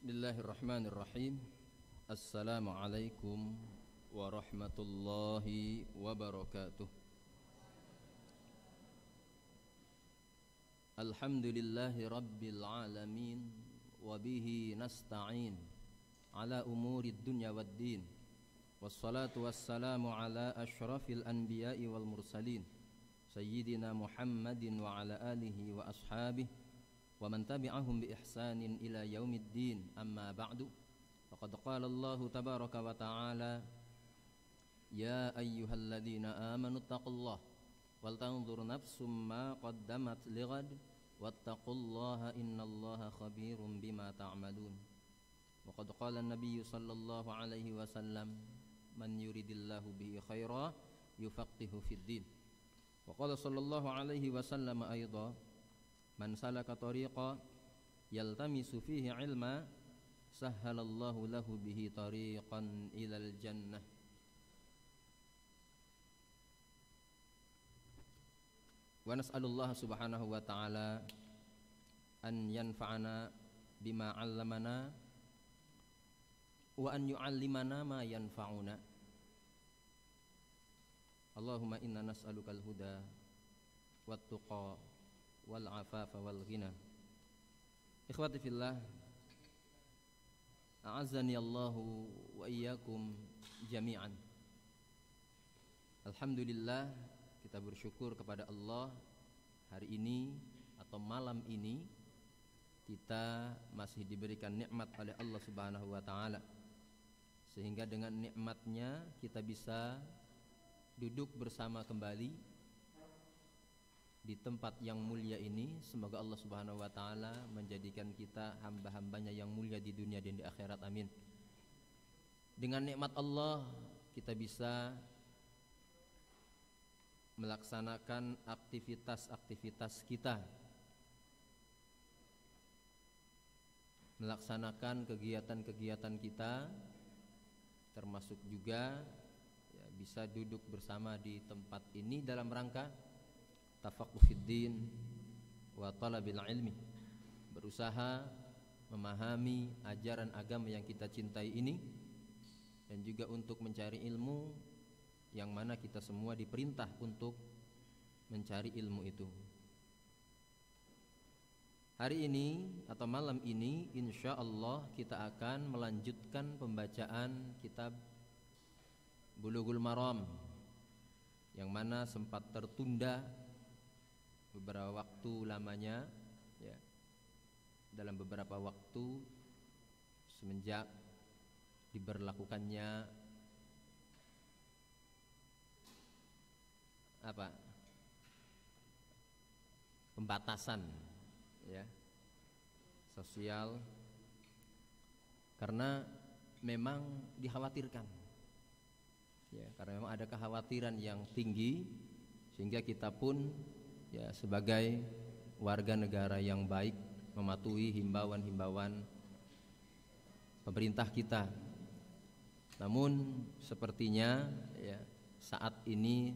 Bismillahirrahmanirrahim. Assalamualaikum warahmatullahi wabarakatuh. Alhamdulillahi rabbil alamin, wabihi nasta'in ala umurid dunya waddin. Wassalatu wassalamu ala ashrafil anbiya'i wal mursalin, sayyidina Muhammadin wa ala alihi wa ashabihi wa man tabi'ahum bi ihsanin ila yaumiddin. Amma ba'du, faqad qala Allah tabaraka wa ta'ala, ya ayyuhalladzina amanu taqullaha wal tanzur nafsum ma qaddamat lighad wattaqullaha innallaha khabirum bima ta'malun. Wa qad qala an-nabiy sallallahu alaihi wasallam, man yuridillahu bihi khaira yufaqihu fid din. Wa qala sallallahu alaihi wasallam aidan, man salaka tariqa yaltamisu fihi ilma sahhalallahu lahu bihi tariqan ilal jannah. Wa nas'alullah subhanahu wa ta'ala an yanfa'ana bima 'allamana wa an yu'allimana ma yanfa'una. Allahumma inna nas'alukal huda wat tuqa wal afafa wal ghina. Ikhwati fillah, a'azzani Allahu wa iyyakum jami'an. Alhamdulillah, kita bersyukur kepada Allah, hari ini atau malam ini kita masih diberikan nikmat oleh Allah Subhanahu wa taala, sehingga dengan nikmatnya kita bisa duduk bersama kembali di tempat yang mulia ini. Semoga Allah Subhanahu wa taala menjadikan kita hamba-hambanya yang mulia di dunia dan di akhirat, amin. Dengan nikmat Allah kita bisa melaksanakan aktivitas-aktivitas kita, melaksanakan kegiatan-kegiatan kita, termasuk juga ya, bisa duduk bersama di tempat ini dalam rangka tafaqquh fid din wa talabil ilmi, berusaha memahami ajaran agama yang kita cintai ini, dan juga untuk mencari ilmu yang mana kita semua diperintah untuk mencari ilmu itu. Hari ini atau malam ini insyaallah kita akan melanjutkan pembacaan kitab Bulughul Maram yang mana sempat tertunda beberapa waktu lamanya, ya, dalam beberapa waktu semenjak diberlakukannya pembatasan, ya, sosial, karena memang dikhawatirkan, ya, karena memang ada kekhawatiran yang tinggi, sehingga kita pun ya sebagai warga negara yang baik mematuhi himbauan-himbauan pemerintah kita. Namun sepertinya ya saat ini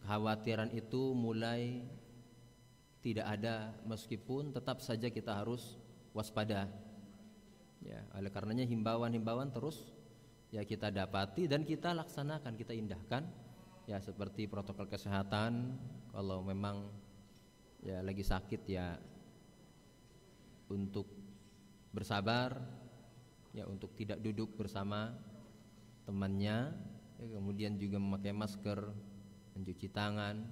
kekhawatiran itu mulai tidak ada, meskipun tetap saja kita harus waspada. Ya, oleh karenanya himbauan-himbauan terus ya kita dapati dan kita laksanakan, kita indahkan. Ya, seperti protokol kesehatan, kalau memang ya lagi sakit ya untuk bersabar, ya untuk tidak duduk bersama temannya, ya, kemudian juga memakai masker, mencuci tangan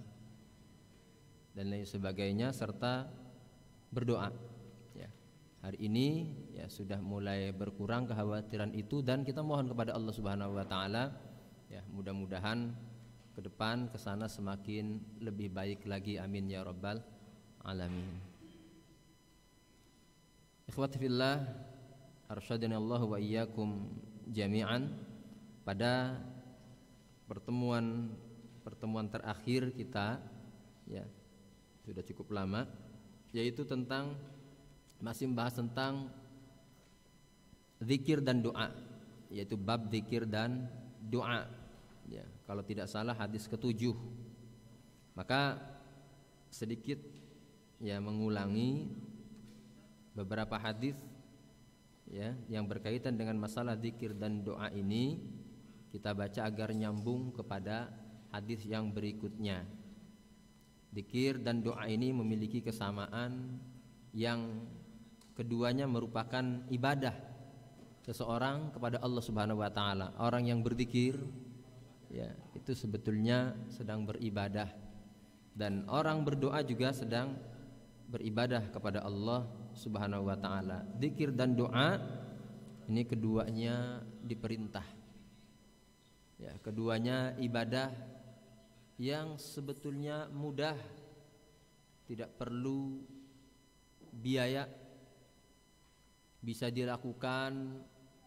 dan lain sebagainya, serta berdoa. Ya, hari ini ya sudah mulai berkurang kekhawatiran itu, dan kita mohon kepada Allah Subhanahu wa taala ya mudah-mudahan ke depan kesana semakin lebih baik lagi, amin ya rabbal alamin. Ikhwati fillah, arsyadani Allah wa iyyakum jami'an. Pada pertemuan terakhir kita ya sudah cukup lama, yaitu tentang masih membahas tentang zikir dan doa, yaitu bab zikir dan doa. Ya, kalau tidak salah hadis ke-7. Maka sedikit ya mengulangi beberapa hadis ya, yang berkaitan dengan masalah zikir dan doa ini kita baca agar nyambung kepada hadis yang berikutnya. Zikir dan doa ini memiliki kesamaan yang keduanya merupakan ibadah seseorang kepada Allah Subhanahu wa taala. Orang yang berzikir ya, itu sebetulnya sedang beribadah, dan orang berdoa juga sedang beribadah kepada Allah Subhanahu wa taala. Zikir dan doa ini keduanya diperintah. Ya, keduanya ibadah yang sebetulnya mudah, tidak perlu biaya, bisa dilakukan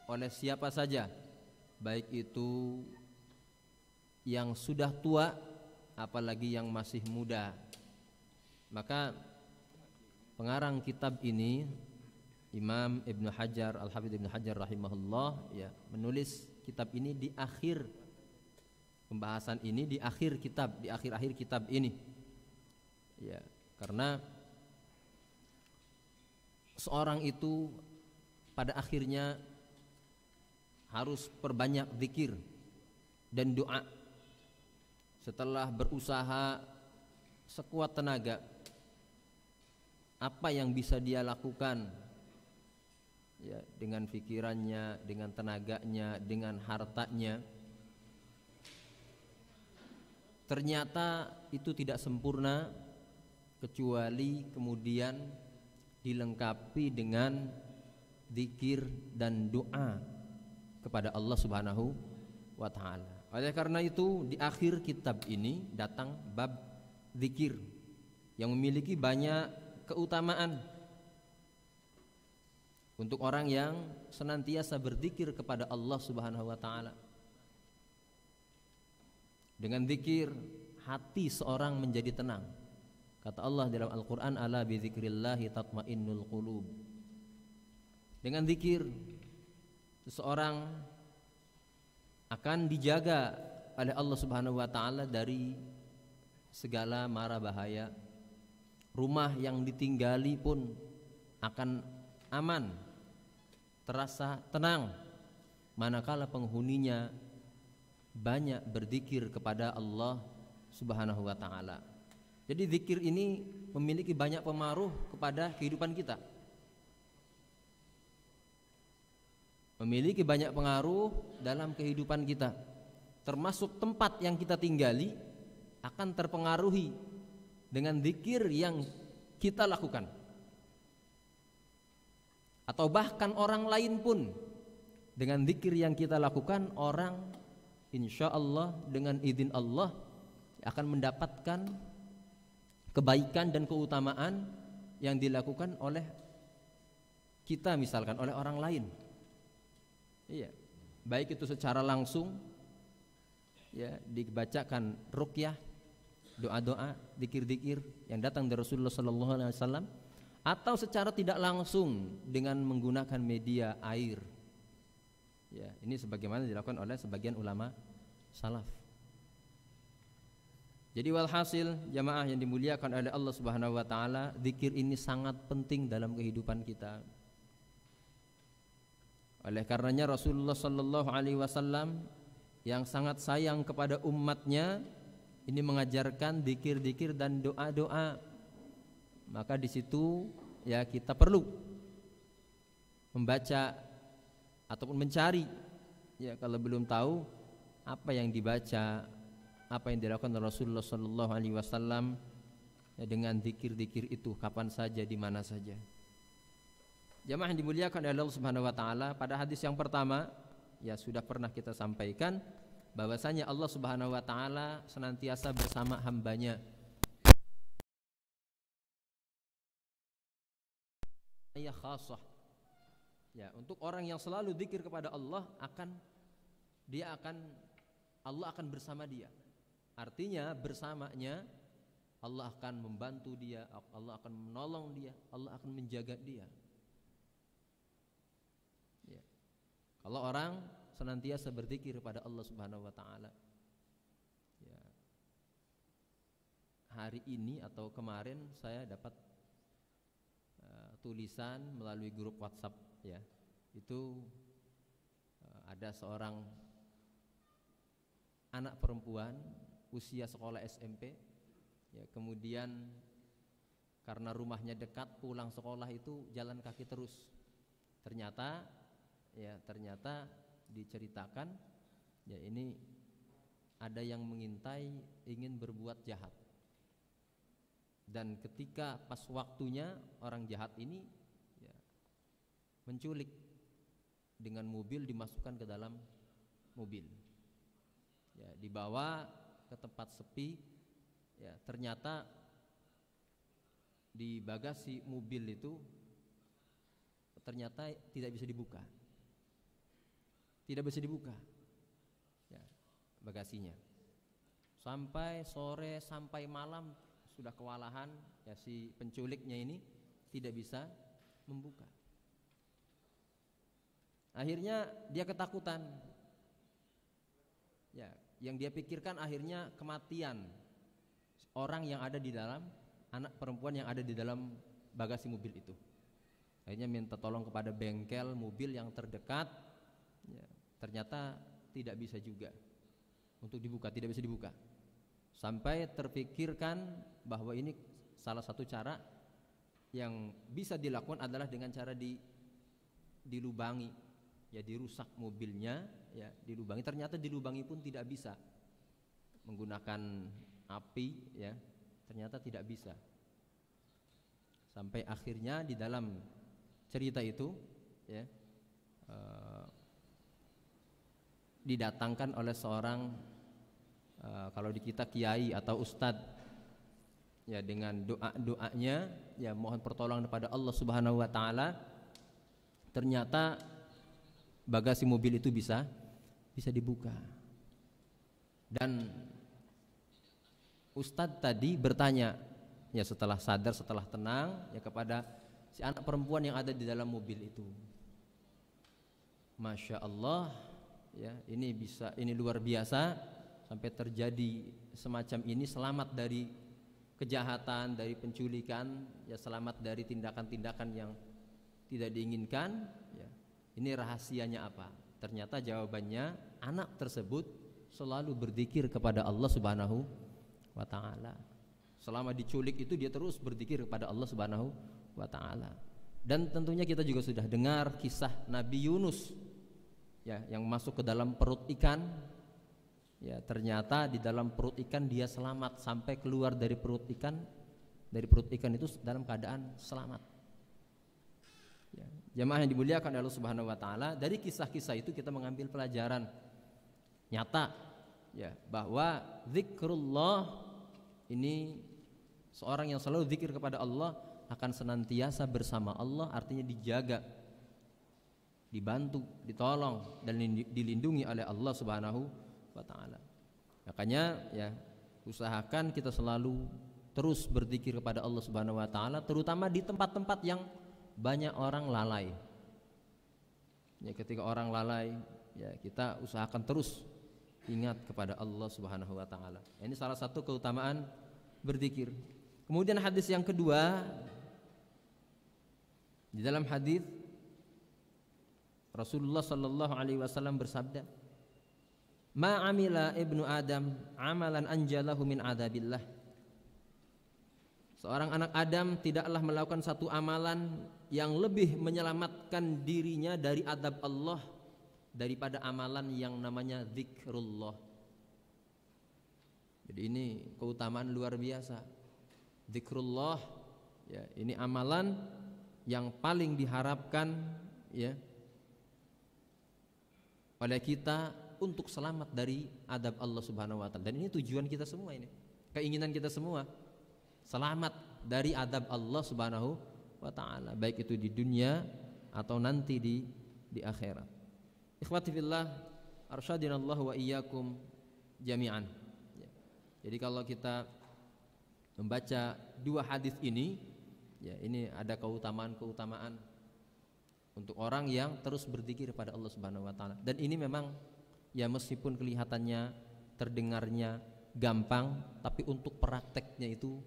oleh siapa saja, baik itu yang sudah tua apalagi yang masih muda. Maka pengarang kitab ini Imam Ibnu Hajar, Al-Hafidz Ibnu Hajar rahimahullah ya, menulis kitab ini di akhir pembahasan ini, di akhir kitab, di akhir-akhir kitab ini. Ya, karena seorang itu pada akhirnya harus perbanyak zikir dan doa. Setelah berusaha sekuat tenaga, apa yang bisa dia lakukan ya, dengan pikirannya, dengan tenaganya, dengan hartanya, ternyata itu tidak sempurna kecuali kemudian dilengkapi dengan zikir dan doa kepada Allah Subhanahu wa taala. Oleh karena itu di akhir kitab ini datang bab zikir yang memiliki banyak keutamaan untuk orang yang senantiasa berzikir kepada Allah Subhanahu wa taala. Dengan zikir hati seorang menjadi tenang. Kata Allah dalam Al-Qur'an, ala bi dzikrillahi tatmainnul qulub. Dengan zikir seseorang akan dijaga oleh Allah Subhanahu wa taala dari segala mara bahaya. Rumah yang ditinggali pun akan aman, terasa tenang manakala penghuninya banyak berzikir kepada Allah Subhanahu wa taala. Jadi zikir ini memiliki banyak pengaruh kepada kehidupan kita. Memiliki banyak pengaruh dalam kehidupan kita. Termasuk tempat yang kita tinggali akan terpengaruhi dengan zikir yang kita lakukan. Atau bahkan orang lain pun dengan zikir yang kita lakukan, orang insya Allah dengan izin Allah akan mendapatkan kebaikan dan keutamaan yang dilakukan oleh kita, misalkan oleh orang lain. Iya, baik itu secara langsung ya, dibacakan ruqyah, doa-doa, zikir-zikir yang datang dari Rasulullah sallallahu alaihi wasallam, atau secara tidak langsung dengan menggunakan media air. Ya, ini sebagaimana dilakukan oleh sebagian ulama salaf. Jadi walhasil jamaah yang dimuliakan oleh Allah Subhanahu wa taala, zikir ini sangat penting dalam kehidupan kita. Oleh karenanya Rasulullah sallallahu alaihi wasallam yang sangat sayang kepada umatnya ini mengajarkan zikir-zikir dan doa-doa. Maka di situ ya kita perlu membaca ataupun mencari ya, kalau belum tahu apa yang dibaca, apa yang dilakukan Rasulullah sallallahu alaihi wasallam ya, dengan zikir-zikir itu kapan saja, di mana saja. Jamaah yang dimuliakan oleh Allah Subhanahu wa taala, pada hadis yang pertama ya sudah pernah kita sampaikan bahwasanya Allah Subhanahu wa taala senantiasa bersama hambanya. Ya khasah. Ya, untuk orang yang selalu zikir kepada Allah Allah akan bersama dia. Artinya bersamanya Allah akan membantu dia, Allah akan menolong dia, Allah akan menjaga dia. Ya. Kalau orang senantiasa berzikir kepada Allah Subhanahu wa taala. Ya. Hari ini atau kemarin saya dapat tulisan melalui grup WhatsApp ya, Itu ada seorang anak perempuan usia sekolah SMP, ya, kemudian karena rumahnya dekat, pulang sekolah itu jalan kaki terus. Ternyata diceritakan, ya, ini ada yang mengintai ingin berbuat jahat. Dan ketika pas waktunya orang jahat ini, ya, menculik dengan mobil, dimasukkan ke dalam mobil, ya, dibawa ke tempat sepi. Ya, ternyata di bagasi mobil itu ternyata tidak bisa dibuka, ya, bagasinya. Sampai sore, sampai malam sudah kewalahan, ya, si penculiknya ini tidak bisa membuka. Akhirnya dia ketakutan, ya, yang dia pikirkan akhirnya kematian orang yang ada di dalam, anak perempuan yang ada di dalam bagasi mobil itu. Akhirnya minta tolong kepada bengkel mobil yang terdekat, ya, ternyata tidak bisa juga untuk dibuka, tidak bisa dibuka. Sampai terpikirkan bahwa ini salah satu cara yang bisa dilakukan adalah dengan cara dilubangi, ya, dirusak mobilnya, ya, dilubangi. Ternyata dilubangi pun tidak bisa menggunakan api, ya, ternyata tidak bisa. Sampai akhirnya di dalam cerita itu, ya, didatangkan oleh seorang, kalau di kita kiai atau ustadz, ya, dengan doanya, ya, mohon pertolongan kepada Allah Subhanahu wa taala. Ternyata bagasi mobil itu bisa dibuka. Dan ustadz tadi bertanya, ya, setelah sadar, setelah tenang, ya, kepada si anak perempuan yang ada di dalam mobil itu. Masya Allah, ya, ini luar biasa sampai terjadi semacam ini, selamat dari kejahatan, dari penculikan, ya, selamat dari tindakan-tindakan yang tidak diinginkan, ya. Ini rahasianya apa? Ternyata jawabannya, anak tersebut selalu berzikir kepada Allah Subhanahu wa ta'ala. Selama diculik itu dia terus berzikir kepada Allah Subhanahu wa ta'ala. Dan tentunya kita juga sudah dengar kisah Nabi Yunus, ya, yang masuk ke dalam perut ikan, ya, ternyata di dalam perut ikan dia selamat sampai keluar dari perut ikan. Dari perut ikan itu dalam keadaan selamat. Ya, jamaah yang dimuliakan oleh Allah Subhanahu wa ta'ala, dari kisah-kisah itu kita mengambil pelajaran nyata, ya, bahwa zikrullah ini, seorang yang selalu zikir kepada Allah akan senantiasa bersama Allah, artinya dijaga, dibantu, ditolong, dan dilindungi oleh Allah Subhanahu wa ta'ala. Makanya, ya, usahakan kita selalu terus berzikir kepada Allah Subhanahu wa ta'ala, terutama di tempat-tempat yang banyak orang lalai. Ya, ketika orang lalai, ya, kita usahakan terus ingat kepada Allah Subhanahu wa ta'ala. Ini salah satu keutamaan berzikir. Kemudian hadis yang kedua, di dalam hadis Rasulullah sallallahu alaihi wasallam bersabda, "Ma amila ibnu Adam amalan anjalahu min adabillah." Seorang anak Adam tidaklah melakukan satu amalan yang lebih menyelamatkan dirinya dari adab Allah daripada amalan yang namanya zikrullah. Jadi ini keutamaan luar biasa. Zikrullah, ya, ini amalan yang paling diharapkan, ya, oleh kita untuk selamat dari adab Allah Subhanahu wa ta'ala. Dan ini tujuan kita semua, ini keinginan kita semua, selamat dari adab Allah Subhanahu wa ta'ala, baik itu di dunia atau nanti di akhirat. Ikhwati fillah, arsyadinallahu wa iyyakum jami'an. Ya. Jadi kalau kita membaca dua hadis ini, ya, ini ada keutamaan-keutamaan untuk orang yang terus berzikir kepada Allah Subhanahu wa ta'ala. Dan ini memang, ya, meskipun kelihatannya, terdengarnya gampang, tapi untuk prakteknya itu,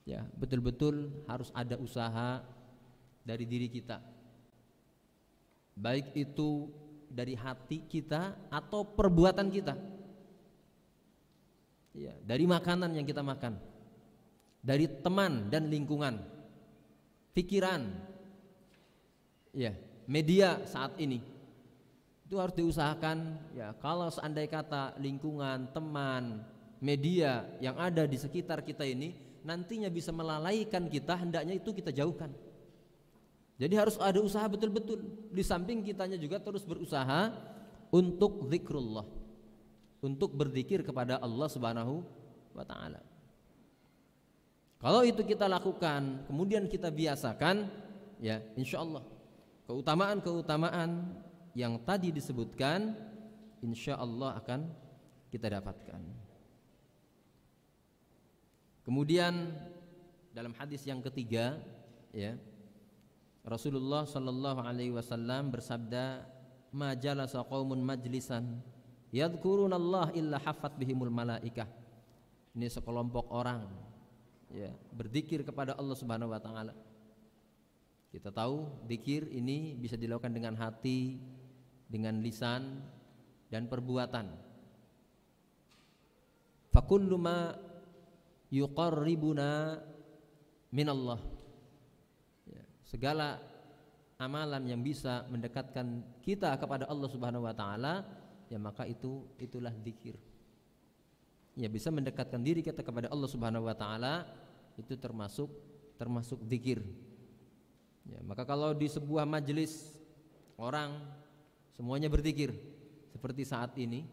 ya, betul-betul harus ada usaha dari diri kita. baik itu dari hati kita atau perbuatan kita. Ya, dari makanan yang kita makan, dari teman dan lingkungan, pikiran, ya, media saat ini itu harus diusahakan. Ya, kalau seandainya kata lingkungan, teman, media yang ada di sekitar kita ini nantinya bisa melalaikan kita, hendaknya itu kita jauhkan. Jadi harus ada usaha betul-betul. Di samping kitanya juga terus berusaha untuk zikrullah, untuk berzikir kepada Allah Subhanahu wa taala. Kalau itu kita lakukan, kemudian kita biasakan, ya insyaallah keutamaan-keutamaan yang tadi disebutkan insyaallah akan kita dapatkan. Kemudian dalam hadis yang ketiga, ya, Rasulullah sallallahu alaihi wasallam bersabda, "Ma jalasa qaumun majlisan yadhkurunallah illa haffat bihimul malaikah." Ini sekelompok orang, ya, berzikir kepada Allah Subhanahu wa taala. Kita tahu zikir ini bisa dilakukan dengan hati, dengan lisan dan perbuatan. Fakullu ma yuqarribuna minallah, ya, segala amalan yang bisa mendekatkan kita kepada Allah Subhanahu wa taala, ya maka itulah zikir. Ya, bisa mendekatkan diri kita kepada Allah Subhanahu wa taala, itu termasuk zikir. Ya, maka kalau di sebuah majelis orang semuanya berzikir seperti saat ini,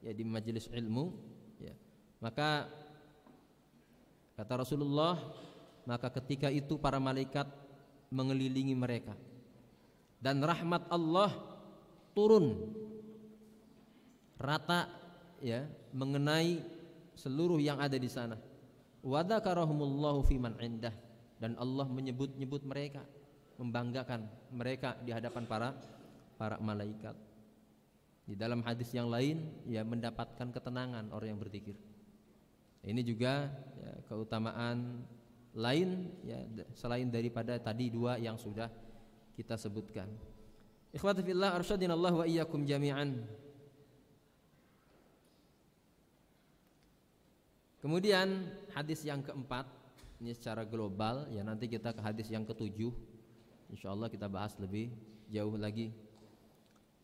ya, di majelis ilmu, ya, maka kata Rasulullah, maka ketika itu para malaikat mengelilingi mereka dan rahmat Allah turun rata, ya, mengenai seluruh yang ada di sana. Wa dzakarahumullahu fiman indah, dan Allah menyebut mereka, membanggakan mereka di hadapan para malaikat. Di dalam hadis yang lain, ya, mendapatkan ketenangan orang yang berzikir. Ini juga, ya, keutamaan lain, ya, selain daripada tadi dua yang sudah kita sebutkan. Ikhwati fillah, arsyadinallahu wa iyyakum jami'an. Kemudian hadis yang keempat, ini secara global, ya, nanti kita ke hadis yang ketujuh, insyaallah kita bahas lebih jauh lagi.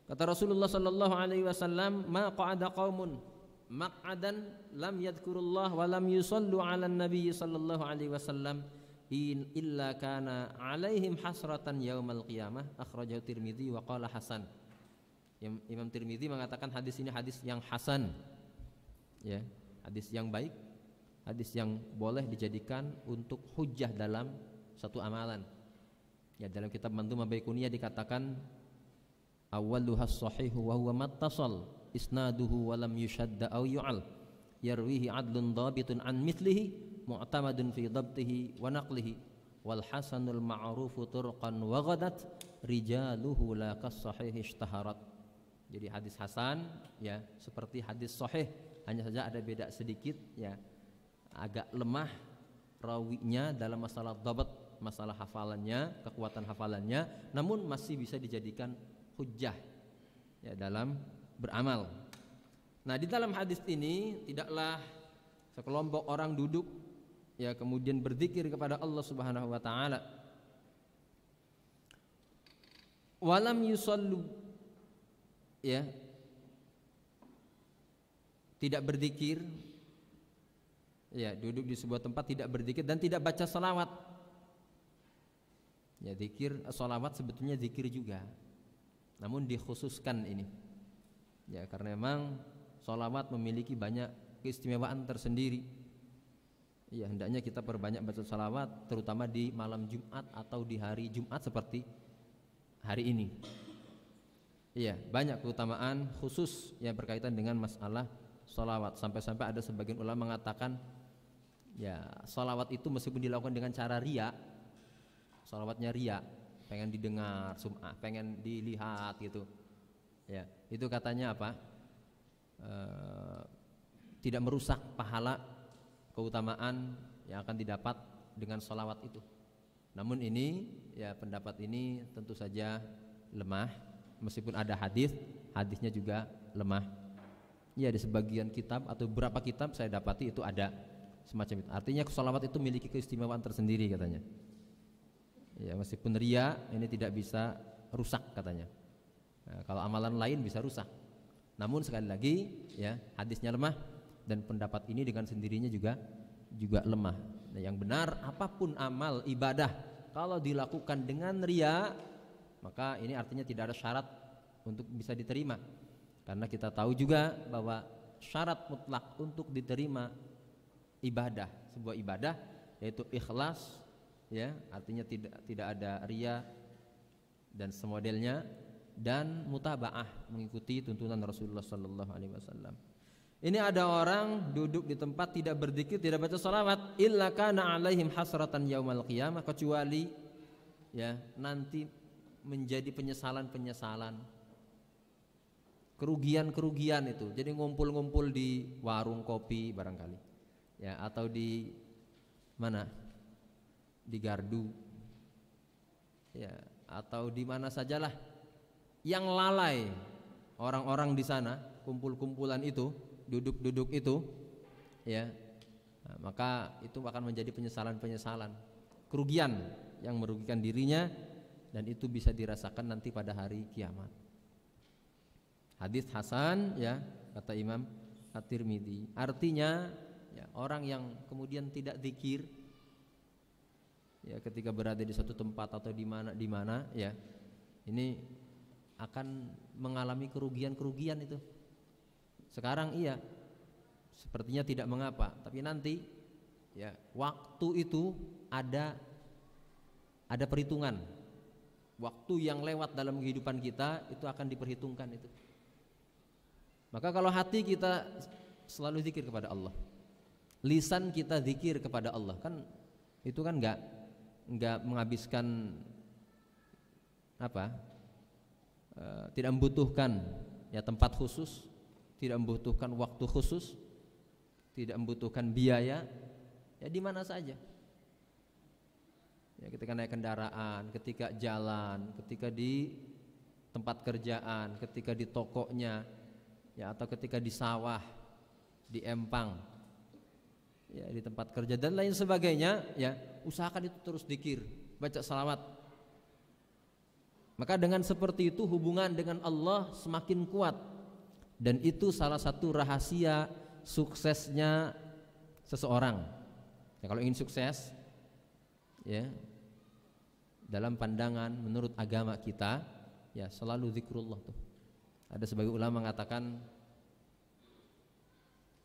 Kata Rasulullah sallallahu alaihi wasallam, "Ma qa'ada qaumun maq'adan lam yadhkurullah wa lam yusallu 'alan nabiy sallallahu alaihi wasallam illa kana 'alaihim hasratan yaumal qiyamah." Akhrajahu Tirmidzi wa qala hasan. Imam Tirmidzi mengatakan hadis ini hadis yang hasan, ya, hadis yang baik, hadis yang boleh dijadikan untuk hujjah dalam satu amalan. Ya, dalam kitab Mandhumah Baiquniyah dikatakan awwaluhas sahihu wa huwa mattasal isnaduhu wa lam yushadda aw yu'al yarwihi adlun dhabitun an mithlihi mu'tamadun fi dhabtihi wa naqlihi wal hasanul ma'rufu turqan wa ghadat rijaluhu la kas sahih ishtaharat. Jadi hadis hasan, ya, seperti hadis sahih, hanya saja ada beda sedikit, ya, agak lemah rawinya dalam masalah dhabat, masalah hafalannya, kekuatan hafalannya, namun masih bisa dijadikan hujjah, ya, dalam beramal. Nah, di dalam hadis ini tidaklah sekelompok orang duduk, ya, kemudian berzikir kepada Allah Subhanahu wa taala walam yusallu, ya, tidak berzikir, ya, duduk di sebuah tempat tidak berzikir dan tidak baca salawat. Ya, zikir, salawat sebetulnya zikir juga, namun dikhususkan ini, ya, karena memang salawat memiliki banyak keistimewaan tersendiri. Ya, hendaknya kita perbanyak baca salawat, terutama di malam Jumat atau di hari Jumat seperti hari ini. Ya, banyak keutamaan khusus yang berkaitan dengan masalah salawat. Sampai-sampai ada sebagian ulama mengatakan, ya, salawat itu meskipun dilakukan dengan cara riya, salawatnya riya, pengen didengar, sum'ah, pengen dilihat gitu, ya, itu katanya apa? Tidak merusak pahala keutamaan yang akan didapat dengan salawat itu. Namun ini, ya, pendapat ini tentu saja lemah, Meskipun ada hadisnya juga lemah. Ya, di sebagian kitab atau beberapa kitab saya dapati itu ada semacam itu. Artinya sholawat itu memiliki keistimewaan tersendiri katanya. Ya, meskipun riya ini tidak bisa rusak katanya. Nah, kalau amalan lain bisa rusak. Namun sekali lagi ya, hadisnya lemah dan pendapat ini dengan sendirinya juga lemah. Nah, yang benar apapun amal ibadah kalau dilakukan dengan riya, maka ini artinya tidak ada syarat untuk bisa diterima. Karena kita tahu juga bahwa syarat mutlak untuk diterima ibadah, sebuah ibadah yaitu ikhlas, ya, artinya tidak ada riya dan semodelnya, dan mutabaah, mengikuti tuntunan Rasulullah sallallahu alaihi wasallam. Ini ada orang duduk di tempat tidak berzikir, tidak baca salawat, illa kana alaihim hasratan yaumal qiyamah, kecuali ya nanti menjadi penyesalan-penyesalan, kerugian itu. Jadi ngumpul-ngumpul di warung kopi barangkali, ya, atau di mana, di gardu, ya, atau di mana sajalah yang lalai orang-orang di sana, kumpul-kumpulan itu, duduk-duduk itu, ya, nah, maka itu akan menjadi penyesalan-penyesalan, kerugian yang merugikan dirinya, dan itu bisa dirasakan nanti pada hari kiamat. Hadis hasan, ya, kata Imam At-Tirmidzi. Artinya ya, orang yang kemudian tidak zikir, ya, ketika berada di suatu tempat atau di mana, ya, ini akan mengalami kerugian itu. Sekarang iya, sepertinya tidak mengapa, tapi nanti ya waktu itu ada perhitungan. Waktu yang lewat dalam kehidupan kita itu akan diperhitungkan itu. Maka kalau hati kita selalu zikir kepada Allah, lisan kita zikir kepada Allah, kan itu kan enggak menghabiskan tidak membutuhkan ya tempat khusus, tidak membutuhkan waktu khusus, tidak membutuhkan biaya, ya di mana saja. Ya, ketika naik kendaraan, ketika jalan, ketika di tempat kerjaan, ketika di tokonya, ya, atau ketika di sawah, di empang, ya, di tempat kerja dan lain sebagainya, ya, usahakan itu terus zikir, baca salawat. Maka dengan seperti itu hubungan dengan Allah semakin kuat, dan itu salah satu rahasia suksesnya seseorang. Ya, kalau ingin sukses, ya, dalam pandangan menurut agama kita, ya, selalu zikrullah tuh. Ada sebagian ulama mengatakan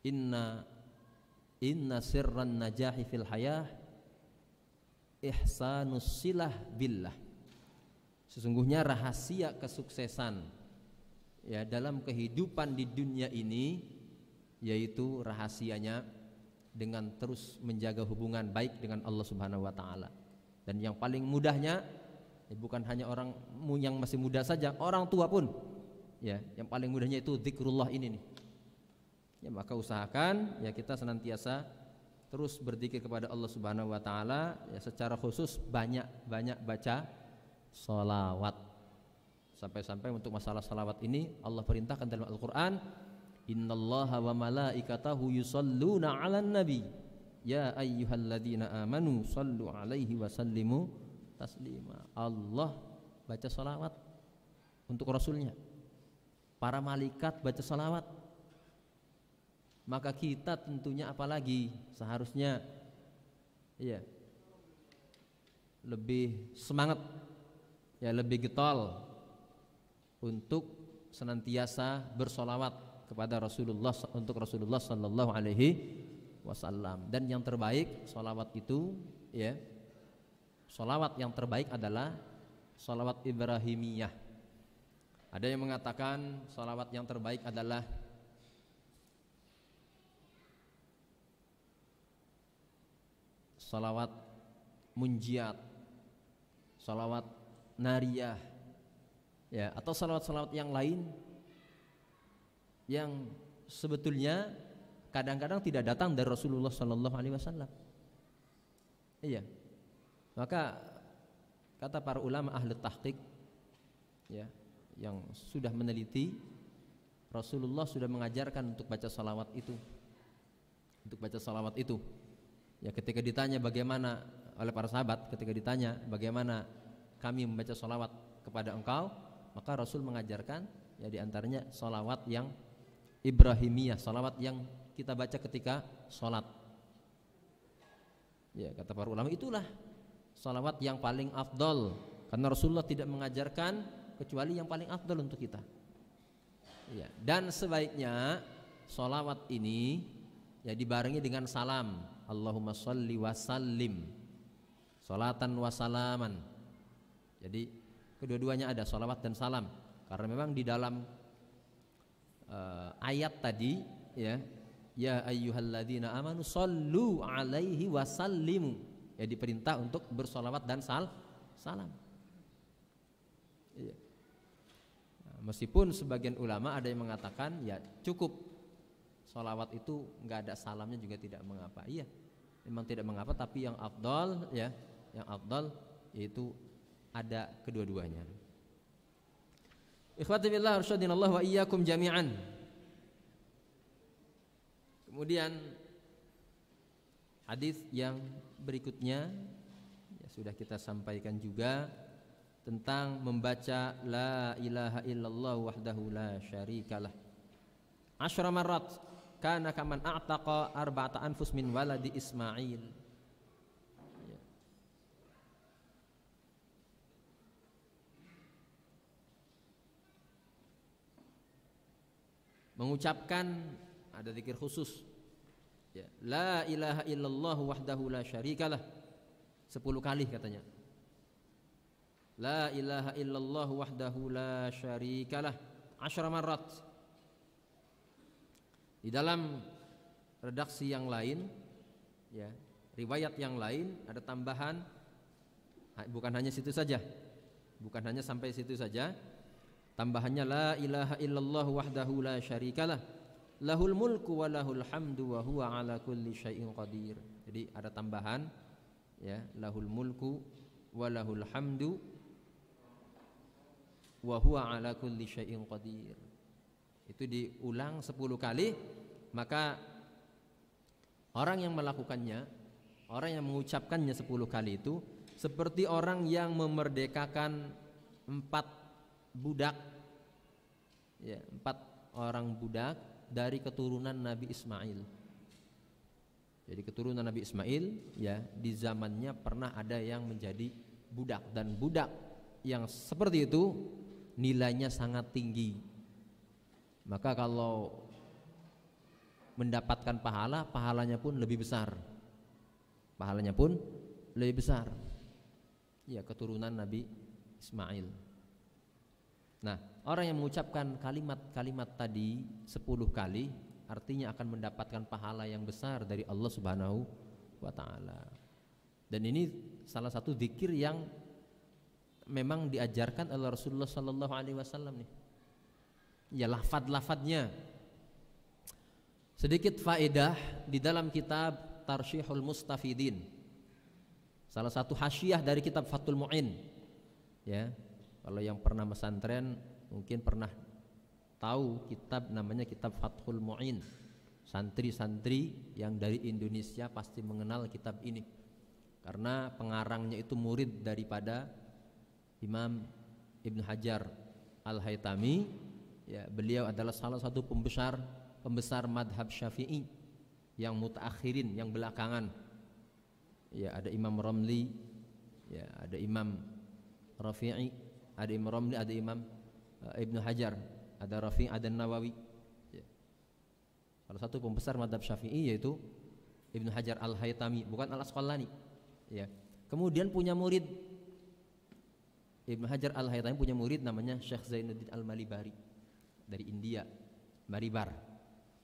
inna sirran najahi fil hayah ihsanus silah billah. Sesungguhnya rahasia kesuksesan, ya, dalam kehidupan di dunia ini, yaitu rahasianya dengan terus menjaga hubungan baik dengan Allah Subhanahu wa taala. Dan yang paling mudahnya, ya, bukan hanya orang yang masih muda saja, orang tua pun, ya, yang paling mudahnya itu zikrullah ini nih. Ya, maka usahakan ya kita senantiasa terus berzikir kepada Allah Subhanahu wa taala, ya, secara khusus banyak baca sholawat. Sampai-sampai untuk masalah sholawat ini Allah perintahkan dalam Al-Qur'an, innallaha wa malaikatahu yusholluna 'alan nabi ya ayyuhalladzina amanu shallu 'alaihi wa sallimu taslima. Allah baca sholawat untuk Rasulnya, para malaikat baca sholawat, maka kita tentunya apalagi seharusnya, ya, lebih semangat, ya, lebih getol untuk senantiasa bersolawat kepada Rasulullah, untuk Rasulullah sallallahu alaihi wasallam. Dan yang terbaik solawat itu, ya, solawat yang terbaik adalah solawat Ibrahimiyah. Ada yang mengatakan solawat yang terbaik adalah solawat munjiat, solawat nariyah, ya, atau salawat-salawat yang lain yang sebetulnya kadang-kadang tidak datang dari Rasulullah Sallallahu Alaihi Wasallam. Iya, maka kata para ulama ahli tahqiq, ya, yang sudah meneliti, Rasulullah sudah mengajarkan untuk baca salawat itu. Untuk baca salawat itu. Ya, ketika ditanya bagaimana oleh para sahabat, ketika ditanya bagaimana kami membaca salawat kepada engkau, maka Rasul mengajarkan ya diantaranya salawat yang Ibrahimiyah, salawat yang kita baca ketika sholat. Ya, kata para ulama itulah salawat yang paling afdol, karena Rasulullah tidak mengajarkan kecuali yang paling afdol untuk kita. Ya, dan sebaiknya salawat ini ya dibarengi dengan salam. Allahumma sholli wa sallim, salatan wa salaman. Jadi kedua-duanya ada salawat dan salam, karena memang di dalam ayat tadi ya ayyuhalladzina amanu shollu alaihi wa sallimu, ya diperintah untuk bersolawat dan salam. Ya. Nah, meskipun sebagian ulama ada yang mengatakan ya cukup solawat itu nggak ada salamnya juga tidak mengapa. Iya, memang tidak mengapa, tapi yang afdal ya, yang afdal yaitu ada kedua-duanya. Ikhwati billah arsyadinallahu wa iyyakum jami'an. Kemudian hadis yang berikutnya ya sudah kita sampaikan juga tentang membaca la ilaha illallah wahdahu la syarikalah 10 marrat kana kaman a'taqa arba'ata anfus min waladi Ismail. Ya. Mengucapkan ada zikir khusus ya, la ilaha illallah wahdahu la syarikalah 10 kali katanya. La ilaha illallah wahdahu la syarikalah 10 marrat. Di dalam redaksi yang lain ya, riwayat yang lain ada tambahan, bukan hanya situ saja, bukan hanya sampai situ saja, tambahannya la ilaha illallah wahdahu la syarikalah lahul mulku wa lahul hamdu wa huwa ala kulli syai'in qadir. Jadi ada tambahan ya, lahul mulku wa lahul hamdu wa huwa ala kulli syai'in qadir. Itu diulang 10 kali, maka orang yang melakukannya, orang yang mengucapkannya 10 kali itu seperti orang yang memerdekakan 4 budak ya, 4 orang budak dari keturunan Nabi Ismail. Jadi keturunan Nabi Ismail ya, di zamannya pernah ada yang menjadi budak, dan budak yang seperti itu nilainya sangat tinggi. Maka kalau mendapatkan pahala, pahalanya pun lebih besar. Pahalanya pun lebih besar. Ya, keturunan Nabi Ismail. Nah, orang yang mengucapkan kalimat-kalimat tadi 10 kali artinya akan mendapatkan pahala yang besar dari Allah Subhanahu wa taala. Dan ini salah satu zikir yang memang diajarkan oleh Rasulullah sallallahu alaihi wasallam nih. Ya, lafadz-lafadznya. Sedikit faedah di dalam kitab Tarsyihul Mustafidin, salah satu hasyiah dari kitab Fathul Mu'in. Ya, kalau yang pernah pesantren mungkin pernah tahu kitab namanya kitab Fathul Mu'in. Santri-santri yang dari Indonesia pasti mengenal kitab ini, karena pengarangnya itu murid daripada Imam Ibn Hajar Al-Haytami. Ya, beliau adalah salah satu pembesar madhab Syafi'i yang mutaakhirin, yang belakangan. Ya, ada Imam Ramli, ya, ada Imam Rafi'i, ada Imam Ramli, ada Imam Ibn Hajar, ada Rafi'i, ada Nawawi. Ya. Salah satu pembesar madhab Syafi'i yaitu Ibn Hajar Al-Haytami, bukan Al-Asqalani. Ya. Kemudian punya murid, Ibn Hajar Al-Haytami punya murid namanya Syekh Zainuddin Al-Malibari dari India, Maribar.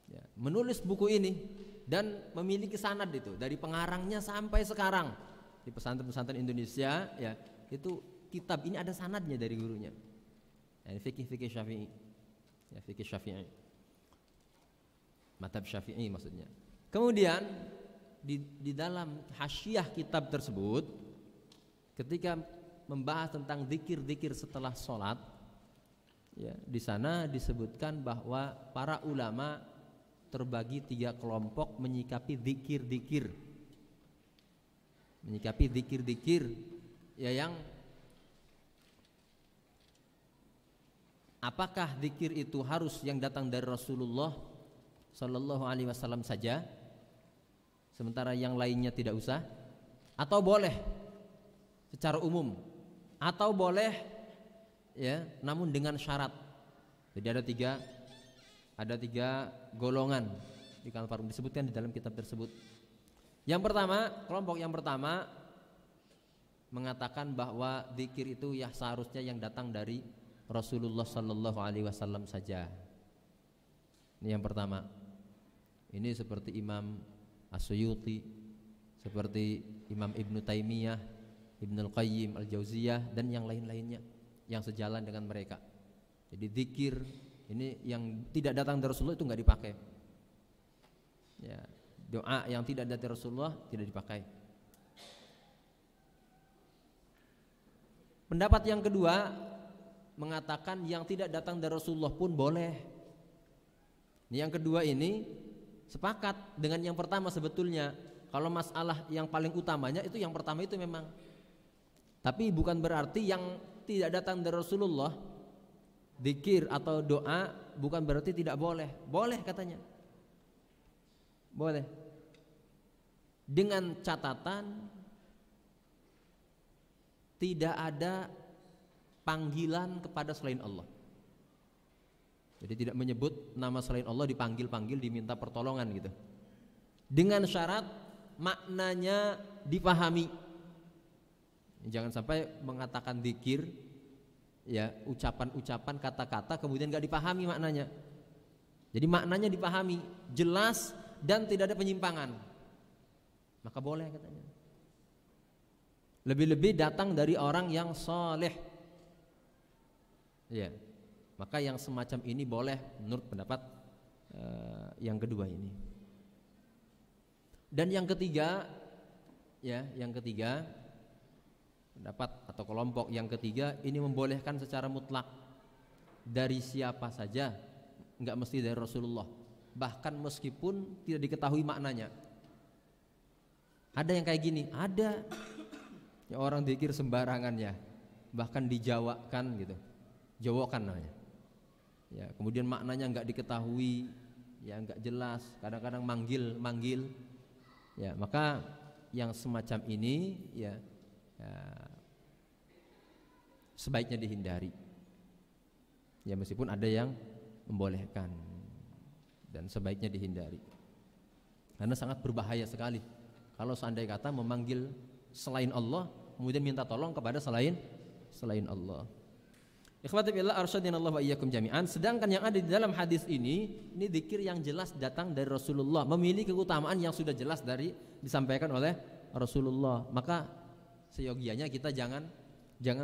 Ya, menulis buku ini dan memiliki sanad itu dari pengarangnya sampai sekarang di pesantren-pesantren Indonesia. Ya, itu kitab ini ada sanadnya dari gurunya. Ya, fikih Syafi'i, ya, fikih Syafi'i, madhab Syafi'i maksudnya. Kemudian di dalam hasyiah kitab tersebut, ketika membahas tentang zikir-zikir setelah sholat, Ya, di sana disebutkan bahwa para ulama terbagi 3 kelompok menyikapi dzikir-dzikir. Menyikapi dzikir-dzikir ya yang apakah dzikir itu harus yang datang dari Rasulullah Sallallahu Alaihi Wasallam saja, sementara yang lainnya tidak usah, atau boleh secara umum, atau boleh ya namun dengan syarat. Jadi ada tiga golongan di kalangan disebutkan di dalam kitab tersebut. Yang pertama, kelompok yang pertama mengatakan bahwa zikir itu ya seharusnya yang datang dari Rasulullah Sallallahu Alaihi Wasallam saja. Ini yang pertama. Ini seperti Imam As-Suyuti, seperti Imam Ibnu Taimiyah, Ibnul Qayyim Al-Jauziyah dan yang lain-lainnya yang sejalan dengan mereka. Jadi zikir ini yang tidak datang dari Rasulullah itu nggak dipakai. Ya, doa yang tidak dari Rasulullah tidak dipakai. Pendapat yang kedua mengatakan yang tidak datang dari Rasulullah pun boleh. Yang kedua ini sepakat dengan yang pertama sebetulnya. Kalau masalah yang paling utamanya itu yang pertama itu memang. Tapi bukan berarti yang tidak datang dari Rasulullah, zikir atau doa bukan berarti tidak boleh. Boleh katanya. Boleh. Dengan catatan tidak ada panggilan kepada selain Allah. Jadi tidak menyebut nama selain Allah, dipanggil-panggil, diminta pertolongan gitu. Dengan syarat maknanya dipahami. Jangan sampai mengatakan zikir ya ucapan-ucapan, kata-kata kemudian gak dipahami maknanya. Jadi maknanya dipahami, jelas dan tidak ada penyimpangan. Maka boleh katanya. Lebih-lebih datang dari orang yang soleh. Ya, maka yang semacam ini boleh menurut pendapat yang kedua ini. Dan yang ketiga, ya, yang ketiga pendapat atau kelompok yang ketiga ini membolehkan secara mutlak dari siapa saja, enggak mesti dari Rasulullah, bahkan meskipun tidak diketahui maknanya. Ada yang kayak gini, ada ya orang zikir sembarangan ya, bahkan dijawakan gitu, jawakan namanya. Ya, kemudian maknanya enggak diketahui, ya enggak jelas, kadang-kadang manggil, ya maka yang semacam ini ya sebaiknya dihindari. Ya meskipun ada yang membolehkan dan sebaiknya dihindari, karena sangat berbahaya sekali kalau seandainya kata memanggil selain Allah kemudian minta tolong kepada selain Allah. Ikhwati billah arsyadinallahu wa iyyakum jami'an. Sedangkan yang ada di dalam hadis ini zikir yang jelas datang dari Rasulullah, memiliki keutamaan yang sudah jelas dari disampaikan oleh Rasulullah. Maka seyogianya kita jangan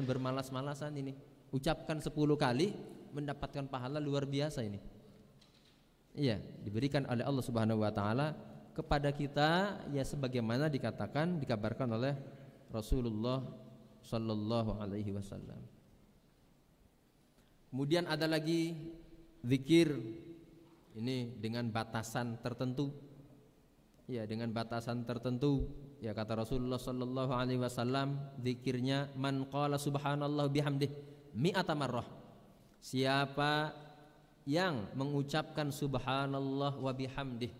bermalas-malasan ini. Ucapkan 10 kali mendapatkan pahala luar biasa ini. Iya, diberikan oleh Allah Subhanahu wa taala kepada kita ya sebagaimana dikabarkan oleh Rasulullah sallallahu alaihi wasallam. Kemudian ada lagi zikir ini dengan batasan tertentu. Ya, dengan batasan tertentu. Ya, kata Rasulullah sallallahu alaihi wasallam, zikirnya man qala subhanallah bihamdih mi'ata marrah. Siapa yang mengucapkan subhanallah wa bihamdih,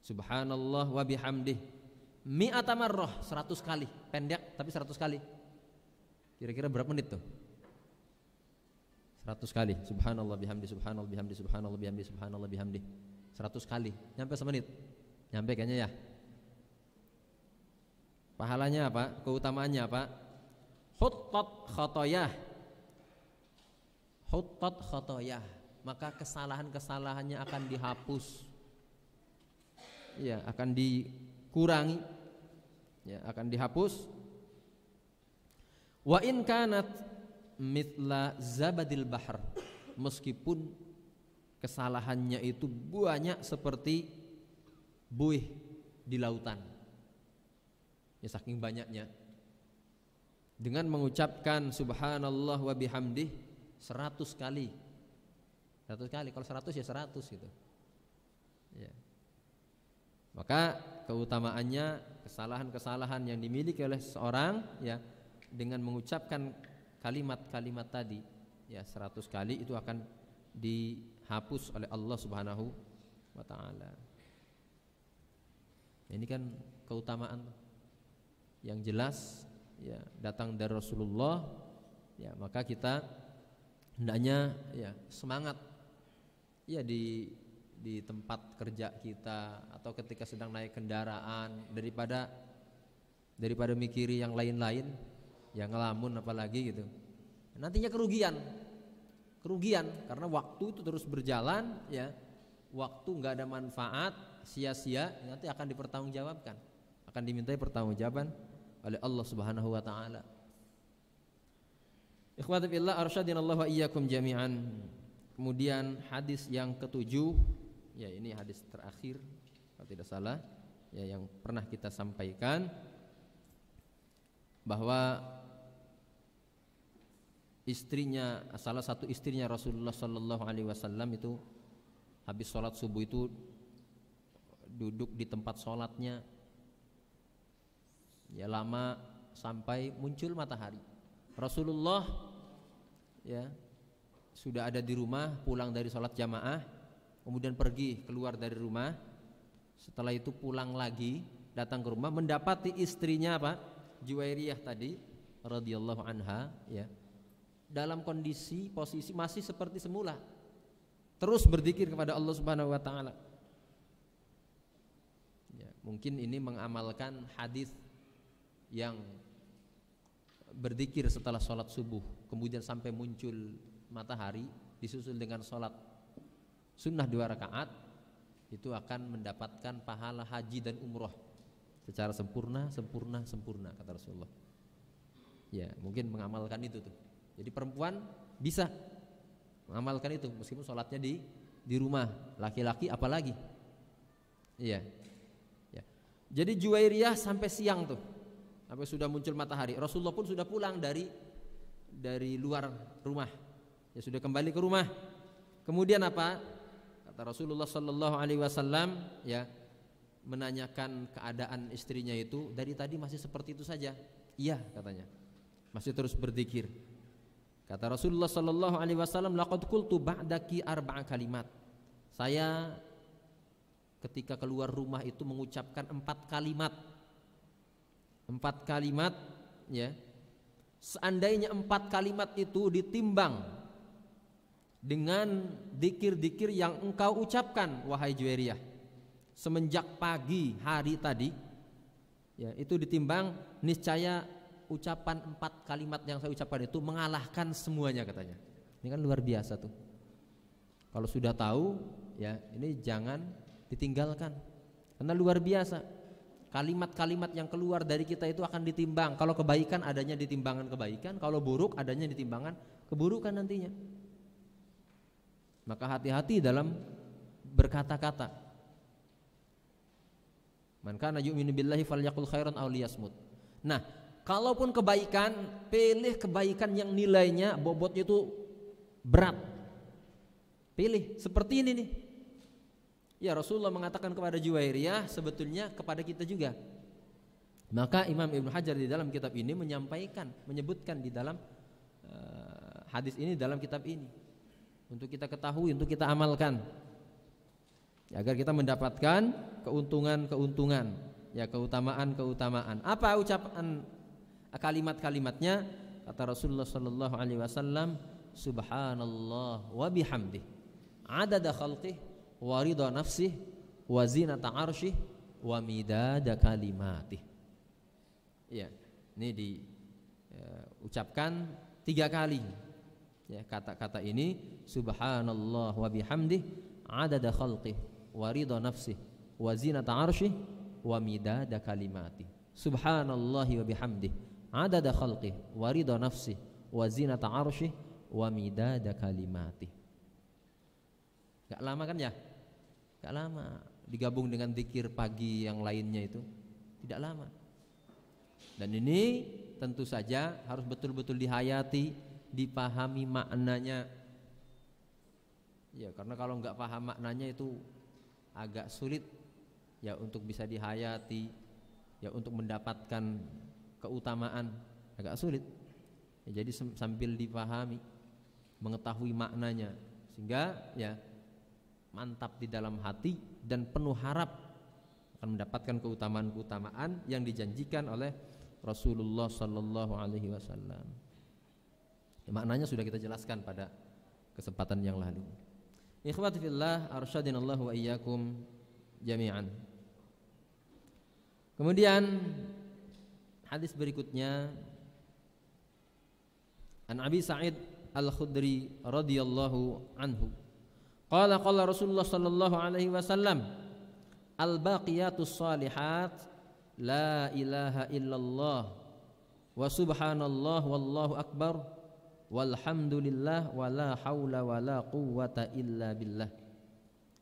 subhanallah wa bihamdih mi'ata marrah, 100 kali. Pendek tapi 100 kali. Kira-kira berapa menit tuh? 100 kali. Subhanallah bihamdi, subhanallah bihamdi, subhanallah bihamdi, subhanallah bihamdi. 100 kali. Nyampe semenit? Nyampe kayaknya ya. Pahalanya apa? Keutamaannya apa? Huttat khotoyah. Huttat khotoyah. Maka kesalahan-kesalahannya akan dihapus. Ya, akan dikurangi. Ya, akan dihapus. Wa in kanat mitla zabadil bahr, meskipun kesalahannya itu banyak seperti buih di lautan. Ya, saking banyaknya. Dengan mengucapkan subhanallah wa bihamdih 100 kali. 100 kali, kalau 100 ya 100 gitu. Ya. Maka keutamaannya kesalahan-kesalahan yang dimiliki oleh seorang ya dengan mengucapkan kalimat-kalimat tadi ya 100 kali itu akan dihapus oleh Allah Subhanahu wa taala. Ini kan keutamaan yang jelas ya datang dari Rasulullah ya, maka kita hendaknya ya semangat ya di tempat kerja kita atau ketika sedang naik kendaraan daripada mikiri yang lain-lain yang ngelamun apalagi gitu. Nantinya kerugian karena waktu itu terus berjalan ya. Waktu nggak ada manfaat, sia-sia, nanti akan dipertanggungjawabkan, akan dimintai pertanggungjawaban oleh Allah Subhanahu wa taala. Ikhwati fillah arsyadinallahu wa iyyakum jami'an. Kemudian hadis yang ketujuh, ya ini hadis terakhir kalau tidak salah ya yang pernah kita sampaikan, bahwa istrinya, salah satu istrinya Rasulullah sallallahu alaihi wasallam itu habis sholat subuh itu duduk di tempat sholatnya ya lama sampai muncul matahari. Rasulullah ya sudah ada di rumah, pulang dari sholat jamaah, kemudian pergi keluar dari rumah. Setelah itu pulang lagi, datang ke rumah, mendapati istrinya apa? Juwairiyah tadi radhiyallahu anha ya dalam kondisi posisi masih seperti semula, terus berzikir kepada Allah Subhanahu wa taala. Ya, mungkin ini mengamalkan hadis yang berzikir setelah sholat subuh kemudian sampai muncul matahari disusul dengan sholat sunnah 2 rakaat, itu akan mendapatkan pahala haji dan umroh secara sempurna kata Rasulullah. Ya, mungkin mengamalkan itu tuh. Jadi perempuan bisa mengamalkan itu meskipun sholatnya di rumah, laki-laki apalagi. Iya. Ya. Jadi Juwairiyah sampai siang tuh, sampai sudah muncul matahari. Rasulullah pun sudah pulang dari luar rumah, ya sudah kembali ke rumah. Kemudian apa? Kata Rasulullah Sallallahu Alaihi Wasallam, ya menanyakan keadaan istrinya itu, dari tadi masih seperti itu saja. Iya katanya, masih terus berzikir. Kata Rasulullah Sallallahu Alaihi Wasallam, laqad qultu ba'daki 4 kalimat. Saya ketika keluar rumah itu mengucapkan 4 kalimat. 4 kalimat, ya. Seandainya 4 kalimat itu ditimbang dengan dzikir-dzikir yang engkau ucapkan, wahai Juwairiyah, semenjak pagi hari tadi, ya itu ditimbang, niscaya ucapan 4 kalimat yang saya ucapkan itu mengalahkan semuanya katanya. Ini kan luar biasa tuh. Kalau sudah tahu ya ini jangan ditinggalkan, karena luar biasa. Kalimat-kalimat yang keluar dari kita itu akan ditimbang. Kalau kebaikan adanya di timbangan kebaikan, kalau buruk adanya di timbangan keburukan nantinya. Maka hati-hati dalam berkata-kata. Man kana yu'minu billahi falyaqul khairan aw liyasmut. Nah, kalaupun kebaikan, pilih kebaikan yang nilainya bobotnya itu berat. Pilih seperti ini nih. Ya Rasulullah mengatakan kepada Juwairiyah, sebetulnya kepada kita juga. Maka Imam Ibnu Hajar di dalam kitab ini menyebutkan di dalam hadis ini dalam kitab ini untuk kita ketahui, untuk kita amalkan, ya, agar kita mendapatkan keuntungan-keuntungan, ya keutamaan-keutamaan. Apa ucapan kalimat-kalimatnya? Kata Rasulullah sallallahu alaihi wasallam, subhanallah wa bihamdih adada khalqih wa ridha nafsih wa zinata arsyih wa midada kalimatih. Ya, ini diucapkan 3 kali. Ya, kata-kata ini subhanallah wa bihamdih adada khalqih wa ridha nafsih wa zinata arsyih wa midada kalimatih. Subhanallah wa bihamdih adada khalqih wa ridha nafsih wa zinata arsyih wa midada kalimatih. Gak lama kan ya? Gak lama. Digabung dengan zikir pagi yang lainnya itu tidak lama. Dan ini tentu saja harus betul-betul dihayati, dipahami maknanya. Ya, karena kalau nggak paham maknanya itu agak sulit ya untuk bisa dihayati, ya untuk mendapatkan keutamaan agak sulit. Ya, jadi sambil dipahami, mengetahui maknanya, sehingga ya mantap di dalam hati dan penuh harap akan mendapatkan keutamaan-keutamaan yang dijanjikan oleh Rasulullah sallallahu alaihi wasallam. Ya, maknanya sudah kita jelaskan pada kesempatan yang lalu. Ikhwati fillah, arsyadinallahu wa iyyakum jami'an. Kemudian hadis berikutnya, An Abi Sa'id Al-Khudri radhiyallahu anhu, qala Rasulullah sallallahu alaihi wasallam, al-baqiyatus shalihat la ilaha illallah wa subhanallah wallahu akbar walhamdulillah wala haula wala quwwata illa billah.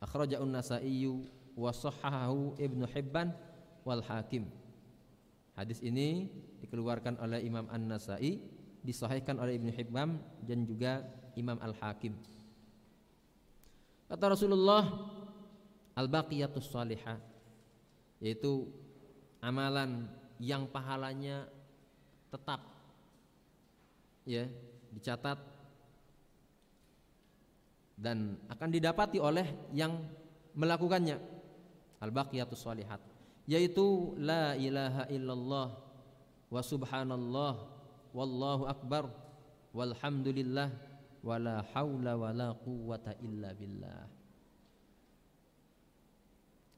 Akhrajahu an-Nasa'i wa sahhahahu Ibnu Hibban wal Hakim. Hadis ini dikeluarkan oleh Imam An-Nasa'i, disahihkan oleh Ibnu Hibban dan juga Imam Al-Hakim. Kata Rasulullah, al-baqiyatus shalihah, yaitu amalan yang pahalanya tetap, ya, dicatat dan akan didapati oleh yang melakukannya. Al-baqiyatus shalihat, yaitu la ilaha illallah wa subhanallah wallahu akbar walhamdulillah wala haula wala quwwata illa billah.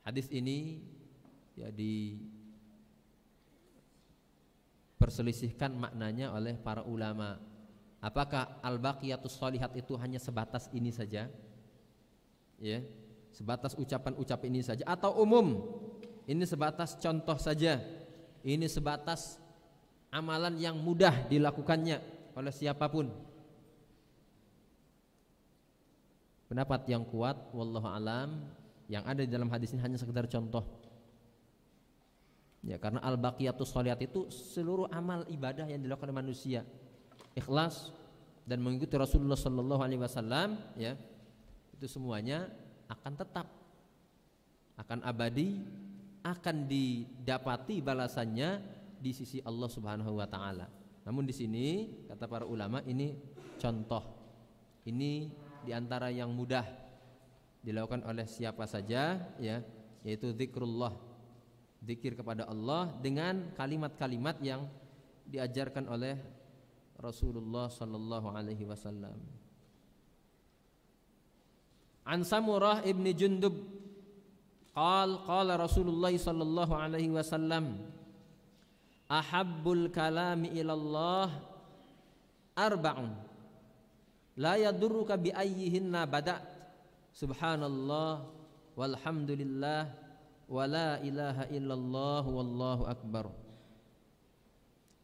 Hadis ini ya diperselisihkan maknanya oleh para ulama. Apakah al-baqiyatus shalihat itu hanya sebatas ini saja? Ya, sebatas ucapan-ucapan ini saja, atau umum? Ini sebatas contoh saja. Ini sebatas amalan yang mudah dilakukannya oleh siapapun. Pendapat yang kuat, wallahu alam, yang ada di dalam hadis ini hanya sekedar contoh. Ya, karena al-baqiyatus shalihat itu seluruh amal ibadah yang dilakukan oleh manusia, ikhlas dan mengikuti Rasulullah sallallahu alaihi wasallam, ya, itu semuanya akan tetap, akan abadi, akan didapati balasannya di sisi Allah Subhanahu wa taala. Namun di sini kata para ulama, ini contoh. Ini diantara yang mudah dilakukan oleh siapa saja, ya, yaitu zikrullah, zikir kepada Allah dengan kalimat-kalimat yang diajarkan oleh Rasulullah sallallahu alaihi wasallam. An Samurah ibni Jundub qala Rasulullah sallallahu alaihi wasallam, ahabbul kalami ilallah arba'un la yadurruka bi ayyihinna bada' subhanallah walhamdulillah wala ilaha illallah wallahu akbar.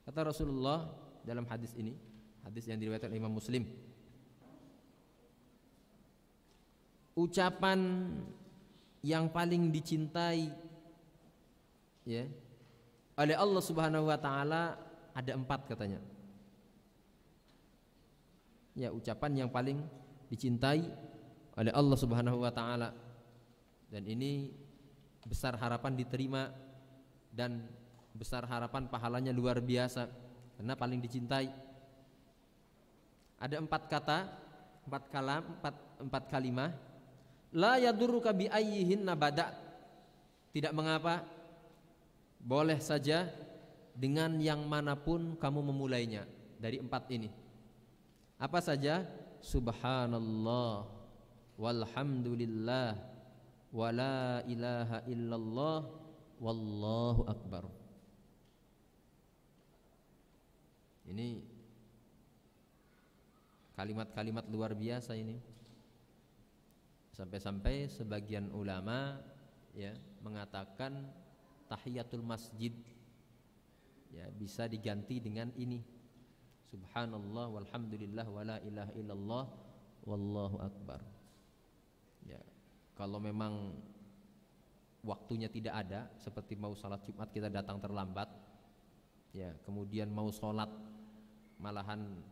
Kata Rasulullah dalam hadis ini, hadis yang diriwayatkan oleh Imam Muslim, ucapan yang paling dicintai, ya, oleh Allah Subhanahu wa taala ada 4 katanya. Ya, ucapan yang paling dicintai oleh Allah Subhanahu wa taala, dan ini besar harapan diterima dan besar harapan pahalanya luar biasa karena paling dicintai. Ada 4 kata, 4 kalimah. La yadurruka bi ayyihinna bada', tidak mengapa, boleh saja dengan yang manapun kamu memulainya dari 4 ini. Apa saja? Subhanallah walhamdulillah wala ilaha illallah wallahu akbar. Ini kalimat-kalimat luar biasa ini. Sampai-sampai sebagian ulama, ya, mengatakan tahiyatul masjid, ya, bisa diganti dengan ini, subhanallah walhamdulillah wala ilaha illallah wallahu akbar. Ya, kalau memang waktunya tidak ada, seperti mau salat Jumat kita datang terlambat, ya, kemudian mau sholat malahan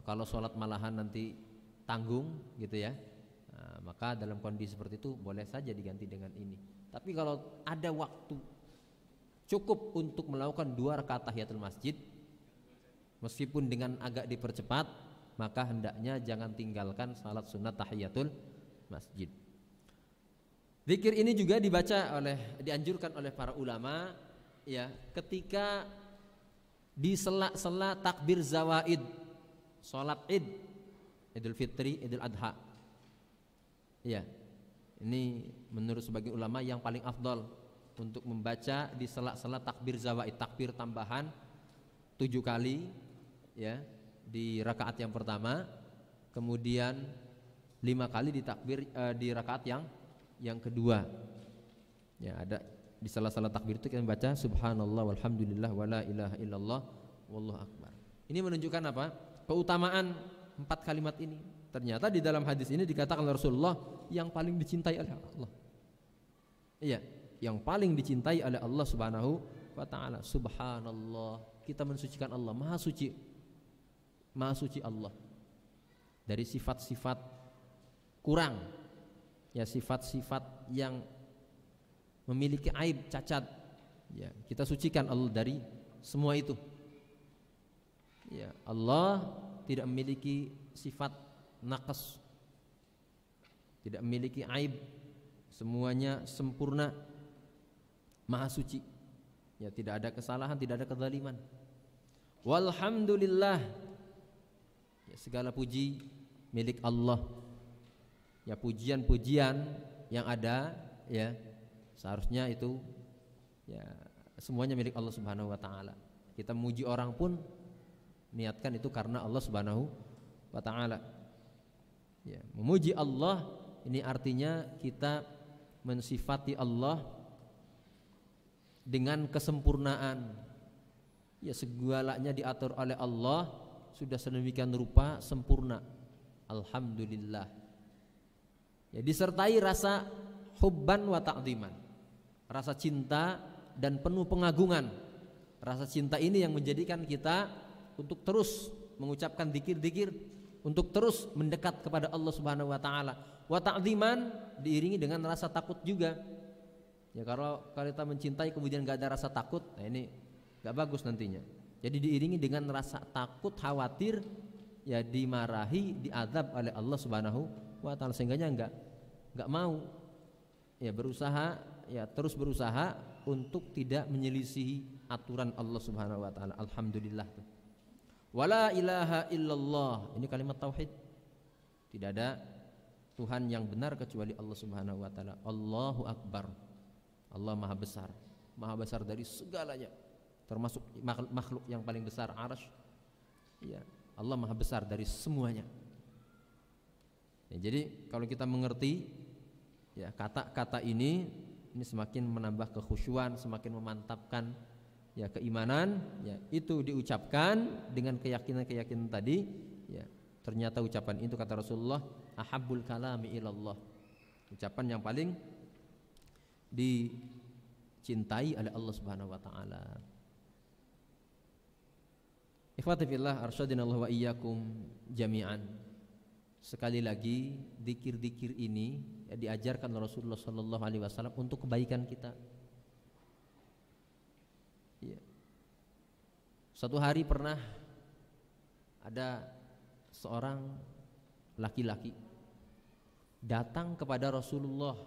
Kalau sholat malahan nanti tanggung gitu ya, maka dalam kondisi seperti itu boleh saja diganti dengan ini. Tapi kalau ada waktu cukup untuk melakukan 2 rakaat tahiyatul masjid, meskipun dengan agak dipercepat, maka hendaknya jangan tinggalkan salat sunat tahiyatul masjid. Zikir ini juga dianjurkan oleh para ulama ya, ketika di sela-sela takbir zawaid, salat Id, Idul Fitri, Idul Adha. Ya. Ini menurut sebagian ulama yang paling afdal untuk membaca di sela-sela takbir zawaid, takbir tambahan 7 kali ya di rakaat yang pertama, kemudian 5 kali di takbir di rakaat yang kedua. Ya, ada di sela-sela takbir itu kita membaca subhanallah walhamdulillah wala ilaha illallah wallahu akbar. Ini menunjukkan apa? Keutamaan 4 kalimat ini. Ternyata di dalam hadis ini dikatakan oleh Rasulullah yang paling dicintai oleh Allah. Iya, yang paling dicintai oleh Allah Subhanahu wa taala. Subhanallah, kita mensucikan Allah, Maha suci. Maha suci Allah dari sifat-sifat kurang, ya, sifat-sifat yang memiliki aib, cacat. Ya, kita sucikan Allah dari semua itu. Ya, Allah tidak memiliki sifat naqas, tidak memiliki aib, semuanya sempurna, Maha suci. Ya, tidak ada kesalahan, tidak ada kezaliman. Walhamdulillah, ya, segala puji milik Allah. Ya, pujian-pujian yang ada ya seharusnya itu ya semuanya milik Allah Subhanahu wa taala. Kita memuji orang pun niatkan itu karena Allah Subhanahu wa taala. Ya, memuji Allah ini artinya kita mensifati Allah dengan kesempurnaan. Ya, segalanya diatur oleh Allah sudah sedemikian rupa sempurna. Alhamdulillah. Ya, disertai rasa hubban wa ta'ziman, rasa cinta dan penuh pengagungan. Rasa cinta ini yang menjadikan kita untuk terus mengucapkan zikir-zikir, untuk terus mendekat kepada Allah Subhanahu wa taala. Wa ta'ziman diiringi dengan rasa takut juga. Ya, kalau kita mencintai kemudian enggak ada rasa takut, nah ini enggak bagus nantinya. Jadi diiringi dengan rasa takut, khawatir ya dimarahi, diazab oleh Allah Subhanahu wa taala, sehingganya enggak mau ya berusaha, ya terus berusaha untuk tidak menyelisihi aturan Allah Subhanahu wa taala. Alhamdulillah. Wala ilaha illallah, ini kalimat tauhid. Tidak ada Tuhan yang benar kecuali Allah Subhanahu wa taala. Allahu akbar. Allah maha besar dari segalanya, termasuk makhluk yang paling besar, arsy. Ya, Allah maha besar dari semuanya. Ya, jadi kalau kita mengerti ya kata-kata ini semakin menambah kekhusyuan, semakin memantapkan ya keimanan. Ya, itu diucapkan dengan keyakinan tadi. Ya, ternyata ucapan itu kata Rasulullah ahabbul kalami ilallah, ucapan yang paling dicintai oleh Allah Subhanahu wa taala. Ikhwati fillah, arsyadinallahu wa iyyakum jami'an. Sekali lagi, zikir-zikir ini ya, diajarkan oleh Rasulullah sallallahu alaihi wasallam untuk kebaikan kita. Ya. Suatu hari pernah ada seorang laki-laki datang kepada Rasulullah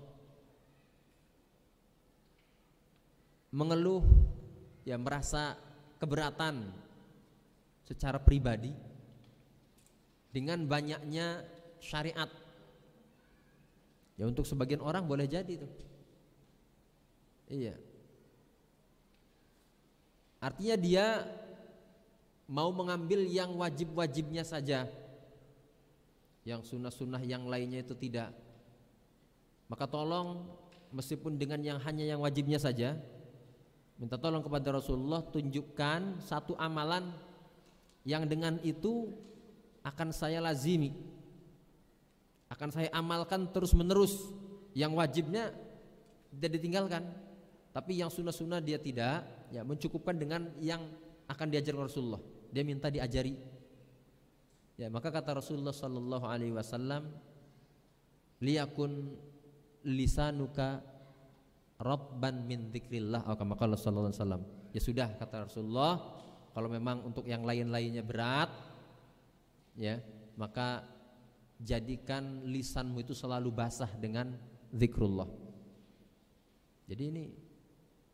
mengeluh, ya merasa keberatan secara pribadi dengan banyaknya syariat. Ya, untuk sebagian orang boleh jadi itu. Iya. Artinya dia mau mengambil yang wajib-wajibnya saja, yang sunnah-sunnah yang lainnya itu tidak. Maka tolong, meskipun dengan yang hanya yang wajibnya saja, minta tolong kepada Rasulullah, tunjukkan satu amalan yang dengan itu akan saya lazimi, akan saya amalkan terus menerus. Yang wajibnya tidak ditinggalkan, tapi yang sunnah-sunnah dia tidak, ya mencukupkan dengan yang akan diajarkan Rasulullah. Dia minta diajari. Ya, maka kata Rasulullah sallallahu alaihi wasallam, liyakun lisanuka rabban min dzikrillah, atau kama qala sallallahu alaihi wasallam. Ya sudah, kata Rasulullah, kalau memang untuk yang lain-lainnya berat, ya, maka jadikan lisanmu itu selalu basah dengan zikrullah. Jadi ini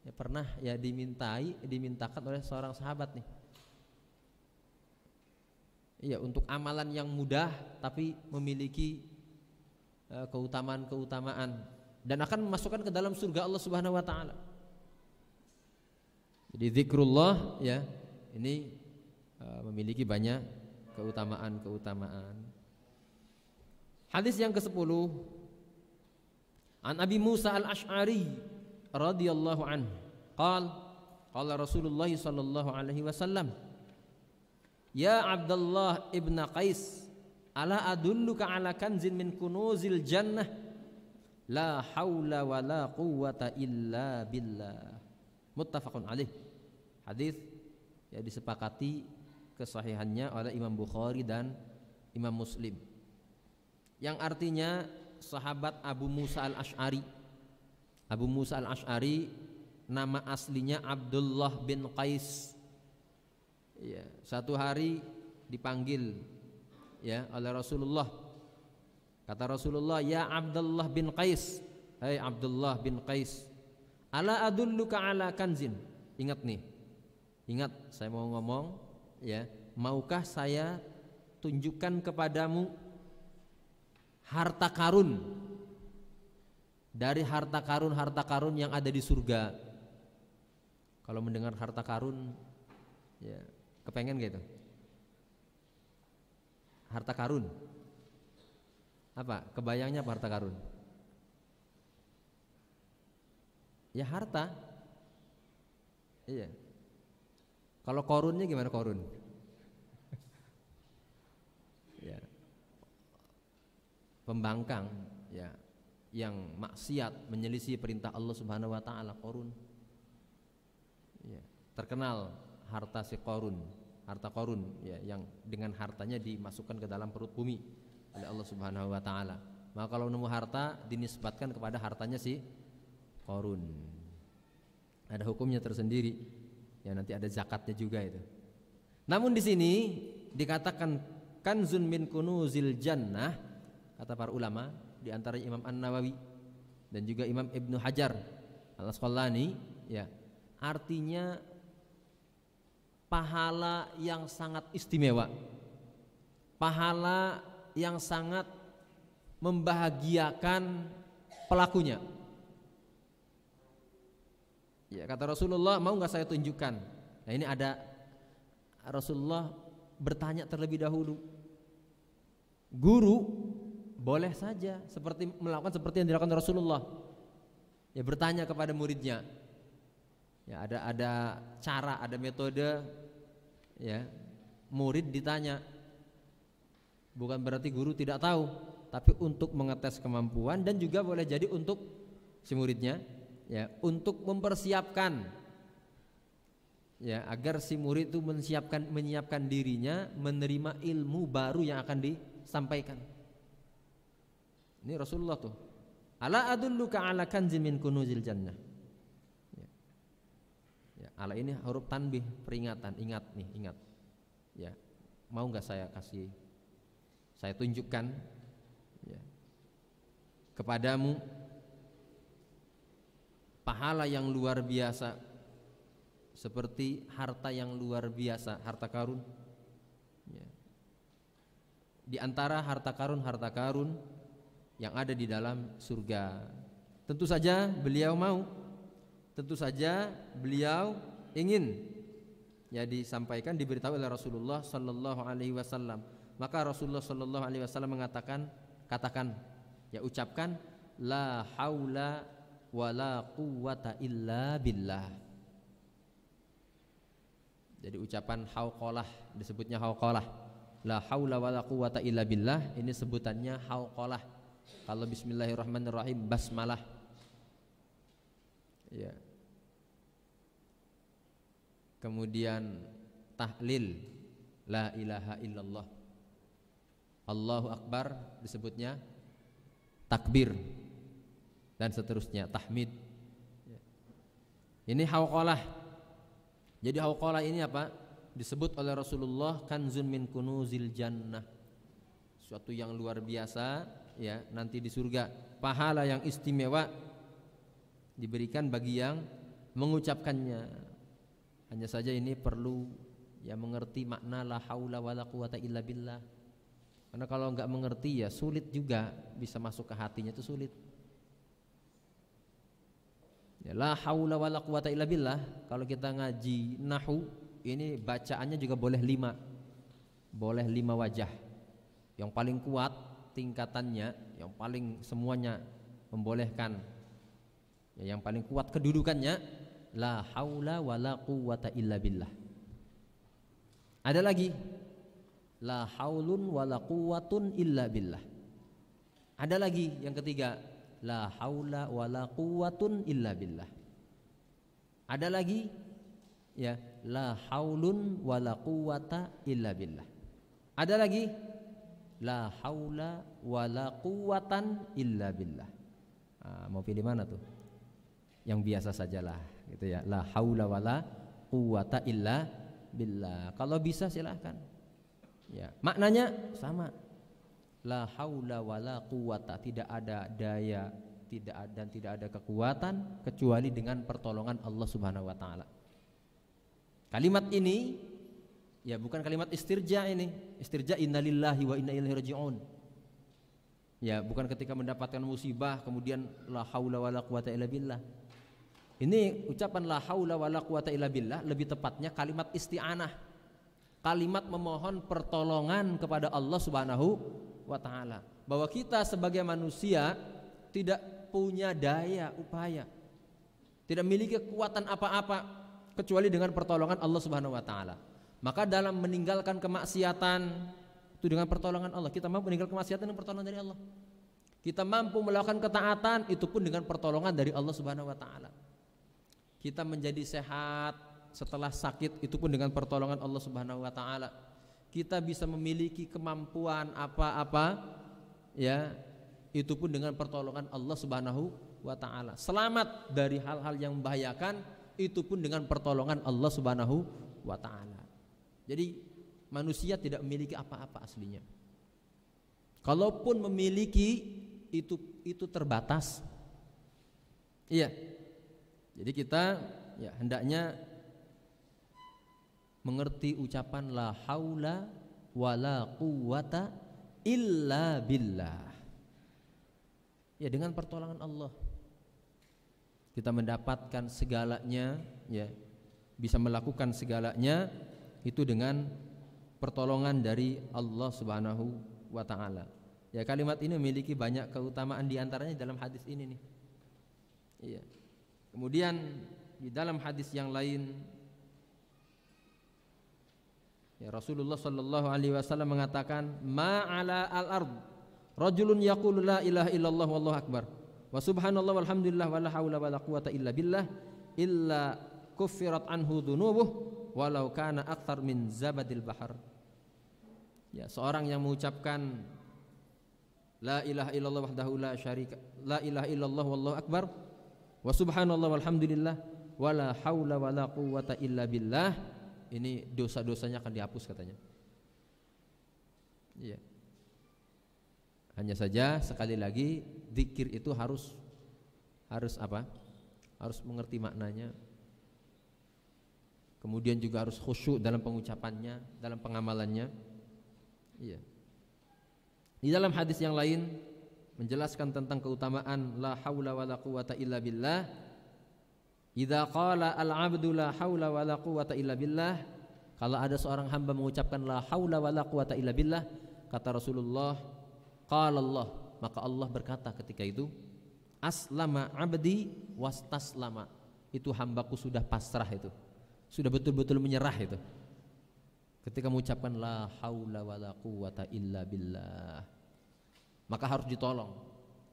ya pernah ya dimintakan oleh seorang sahabat nih. Iya, untuk amalan yang mudah tapi memiliki keutamaan-keutamaan dan akan memasukkan ke dalam surga Allah Subhanahu wa taala. Jadi zikrullah ya, ini memiliki banyak keutamaan-keutamaan. Hadis yang ke-10, An Abi Musa Al-Asy'ari radhiyallahu anhu, qala Rasulullah sallallahu alaihi wasallam, ya Abdullah ibn Qais, ala adulluka ala kanzin min kunuzil jannah, la haula wa la quwwata illa billah. Muttafaqun alaih. Hadis ya disepakati kesahihannya oleh Imam Bukhari dan Imam Muslim. Yang artinya sahabat Abu Musa Al-Asy'ari. Abu Musa Al-Asy'ari nama aslinya Abdullah bin Qais. Ya, satu hari dipanggil ya oleh Rasulullah. Kata Rasulullah, ya Abdullah bin Qais, hai Abdullah bin Qais, ala adulluka ala kanzin. Ingat nih, ingat saya mau ngomong ya, maukah saya tunjukkan kepadamu harta karun dari harta karun yang ada di surga. Kalau mendengar harta karun ya kepengen gitu. Harta karun apa? Kebayangnya apa harta karun? Ya harta. Iya. Kalau korunnya gimana korun? Ya. Pembangkang ya, yang maksiat, menyelisih perintah Allah Subhanahu wa taala, korun. Ya. Terkenal harta si korun, harta korun ya, yang dengan hartanya dimasukkan ke dalam perut bumi oleh Allah Subhanahu wa taala. Maka kalau nemu harta dinisbatkan kepada hartanya si korun. Ada hukumnya tersendiri. Ya, nanti ada zakatnya juga itu. Namun di sini dikatakan kanzun min kunuzil jannah, kata para ulama, di antara Imam An-Nawawi dan juga Imam Ibnu Hajar Al-Asqalani ya, artinya pahala yang sangat istimewa, pahala yang sangat membahagiakan pelakunya. Ya, kata Rasulullah, mau nggak saya tunjukkan? Nah, ini ada Rasulullah bertanya terlebih dahulu. Guru boleh saja melakukan seperti yang dilakukan Rasulullah. Ya, bertanya kepada muridnya. Ya, ada cara, ada metode. Ya, murid ditanya. Bukan berarti guru tidak tahu, tapi untuk mengetes kemampuan dan juga boleh jadi untuk si muridnya, ya, untuk mempersiapkan, ya, agar si murid itu menyiapkan dirinya menerima ilmu baru yang akan disampaikan. Ini Rasulullah tuh. Ala adulluka ala kanzin min kunuzil jannah. Ya. Ya, ala ini huruf tanbih, peringatan, ingat nih, ingat. Ya, mau nggak saya tunjukkan ya, kepadamu pahala yang luar biasa seperti harta yang luar biasa, harta karun ya. Di antara harta karun yang ada di dalam surga. Tentu saja beliau mau, tentu saja beliau ingin ya disampaikan, diberitahu oleh Rasulullah sallallahu alaihi wasallam. Maka Rasulullah sallallahu alaihi wasallam katakan ya, ucapkan la haula wala quwwata illa billah. Jadi ucapan hauqalah, disebutnya hauqalah. La haula wala quwwata illa billah, ini sebutannya hauqalah. Kalau bismillahirrahmanirrahim basmalah. Ya. Kemudian tahlil la ilaha illallah. Allahu Akbar disebutnya takbir, dan seterusnya tahmid. Ini hauqalah. Jadi hauqalah ini apa? Disebut oleh Rasulullah kanzun min kunuzil jannah, suatu yang luar biasa ya, nanti di surga, pahala yang istimewa diberikan bagi yang mengucapkannya. Hanya saja ini perlu ya mengerti makna la haula wala quwata illa billah. Karena kalau enggak mengerti ya sulit juga bisa masuk ke hatinya, itu sulit. Ya, la haula wala quwata illa billah, kalau kita ngaji nahwu ini bacaannya juga boleh 5. Boleh 5 wajah. Yang paling kuat tingkatannya, yang paling semuanya membolehkan. Ya, yang paling kuat kedudukannya la haula wala quwata illa billah. Ada lagi la haulun wala quwatun illa billah. Ada lagi yang ketiga la haula wala quwatun illa billah. Ada lagi ya la haulun wala quwata illa billah. Ada lagi la haula wala quwatan illa billah. Mau pilih mana tuh? Yang biasa sajalah gitu ya, la haula wala quwata illa billah. Kalau bisa silahkan ya, maknanya sama, la haula wala quwata, tidak ada daya, tidak ada kekuatan kecuali dengan pertolongan Allah Subhanahu wa taala. Kalimat ini ya bukan kalimat istirja, ini istirja innalillahi wa inna ilaihi raji'un. Ya bukan ketika mendapatkan musibah kemudian la haula wala quwata illa billah. Ini ucapan la haula wala quwata illa billah lebih tepatnya kalimat isti'anah, kalimat memohon pertolongan kepada Allah Subhanahu wa taala. Bahwa kita sebagai manusia tidak punya daya upaya, tidak memiliki kekuatan apa-apa kecuali dengan pertolongan Allah Subhanahu wa taala. Maka dalam meninggalkan kemaksiatan itu dengan pertolongan Allah. Kita mampu meninggalkan kemaksiatan dengan pertolongan dari Allah. Kita mampu melakukan ketaatan itu pun dengan pertolongan dari Allah Subhanahu wa taala. Kita menjadi sehat setelah sakit itu pun dengan pertolongan Allah Subhanahu wa taala. Kita bisa memiliki kemampuan apa-apa ya, itu pun dengan pertolongan Allah Subhanahu wa taala. Selamat dari hal-hal yang membahayakan itu pun dengan pertolongan Allah Subhanahu wa taala. Jadi manusia tidak memiliki apa-apa aslinya. Kalaupun memiliki itu terbatas. Iya. Jadi kita ya hendaknya mengerti ucapan la haula wala quwata illa billah. Ya dengan pertolongan Allah kita mendapatkan segalanya ya, bisa melakukan segalanya itu dengan pertolongan dari Allah Subhanahu wa taala. Ya kalimat ini memiliki banyak keutamaan, di antaranya dalam hadis ini nih. Iya. Kemudian di dalam hadis yang lain ya Rasulullah sallallahu alaihi wasallam mengatakan ma ala al-ard rajulun yaqulu la ilaha illallah wallahu akbar wa subhanallah walhamdulillah wala haula wala quwata illa billah illa kuffirat anhu dhunubuh walau kana akthar min zabadil bahar. Ya seorang yang mengucapkan la ilaha illallah wahdahu la syarika, la ilaha illallah wallahu akbar wa subhanallah walhamdulillah wala haula wala quwata illa billah, ini dosa-dosanya akan dihapus katanya. Iya. Hanya saja sekali lagi zikir itu harus apa? Harus mengerti maknanya. Kemudian juga harus khusyuk dalam pengucapannya, dalam pengamalannya. Iya. Di dalam hadis yang lain menjelaskan tentang keutamaan la haula wala quwata illa billah. Idza qala al-'abdu la haula wala quwata illa billah, kalau ada seorang hamba mengucapkan la haula wala quwata illa billah, kata Rasulullah, qala Allah, maka Allah berkata ketika itu, aslama 'abdi wastaslama, itu hambaku sudah pasrah, itu sudah betul-betul menyerah itu ketika mengucapkan la haula wala quwata illa billah. Maka harus ditolong,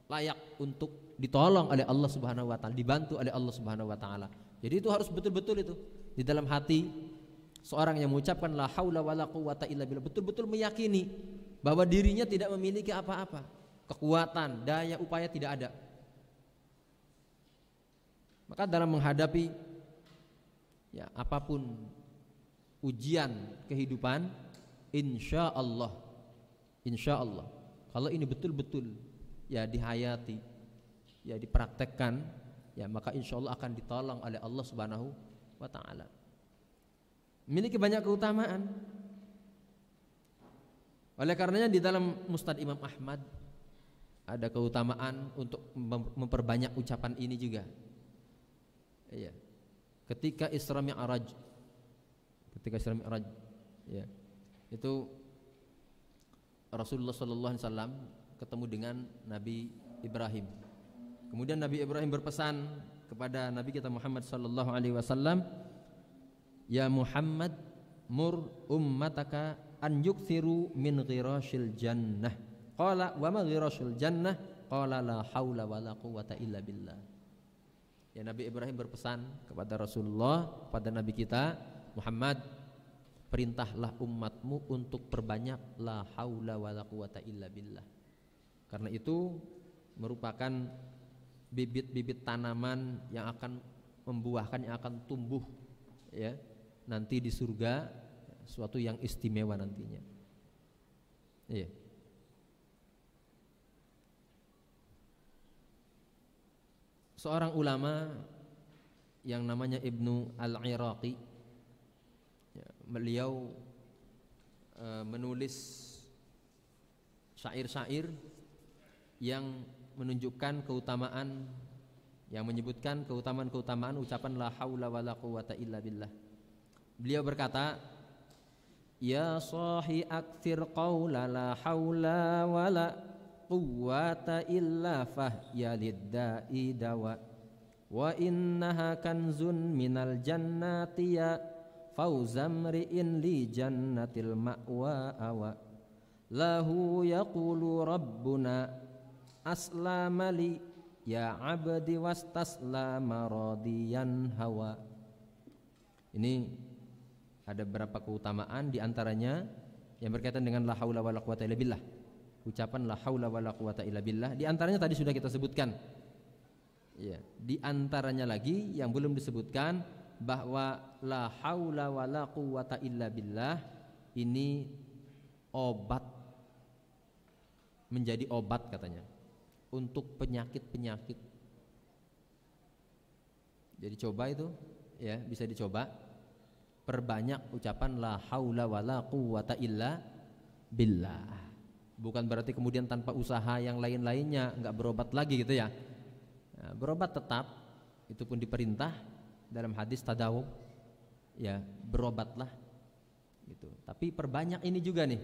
layak untuk ditolong oleh Allah Subhanahu wa taala, dibantu oleh Allah Subhanahu wa taala. Jadi itu harus betul-betul itu di dalam hati seorang yang mengucapkan la haula wala quwata illa billah, betul-betul meyakini bahwa dirinya tidak memiliki apa-apa, kekuatan, daya upaya tidak ada. Maka dalam menghadapi ya apapun ujian kehidupan, insya Allah kalau ini betul-betul ya dihayati, ya dipraktekkan, ya maka insya Allah akan ditolong oleh Allah Subhanahu wa ta'ala. Memiliki banyak keutamaan. Oleh karenanya di dalam Musnad Imam Ahmad ada keutamaan untuk memperbanyak ucapan ini juga. Iya. Ketika Isra Mi'raj, ya, itu Rasulullah sallallahu alaihi wasallam ketemu dengan Nabi Ibrahim. Kemudian Nabi Ibrahim berpesan kepada Nabi kita Muhammad sallallahu alaihi wasallam, "Ya Muhammad, mur ummataka an yukthiru min ghirashil jannah." Qala wa ma ghirashul jannah? Qala la haula wala quwwata illa billah. Ya, Nabi Ibrahim berpesan kepada Rasulullah, pada Nabi kita Muhammad, perintahlah umatmu untuk perbanyak la haula wala quwwata illa billah. Karena itu merupakan bibit-bibit tanaman yang akan membuahkan, yang akan tumbuh ya nanti di surga, suatu yang istimewa nantinya. Iya. Seorang ulama yang namanya Ibnu Al-Iraqi, ya, beliau menulis syair-syair yang menunjukkan keutamaan, yang menyebutkan keutamaan-keutamaan ucapan la haula wala quwwata illa billah. Beliau berkata, "Ya sahi aktsir qaula la haula wala quwwata illa fahya lidda'i dawa wa innaha kanzun minal jannati ya fawzamri'in li jannatil ma'wa awa lahu yaqulu rabbuna aslama li ya abdi wastaslama radiyan hawa." Ini ada beberapa keutamaan, diantaranya yang berkaitan dengan la haula wala quwwata illa billah. Ucapan la haula wala quwwata illa billah, di antaranya tadi sudah kita sebutkan. Ya, di antaranya lagi yang belum disebutkan bahwa la haula wala quwwata illa billah ini obat, menjadi obat katanya untuk penyakit-penyakit. Jadi coba itu ya, bisa dicoba. Perbanyak ucapan la haula wala quwwata illa billah. Bukan berarti kemudian tanpa usaha yang lain-lainnya enggak berobat lagi gitu ya. Nah, berobat tetap, itu pun diperintah dalam hadis tadawub. Ya, berobatlah gitu. Tapi perbanyak ini juga nih.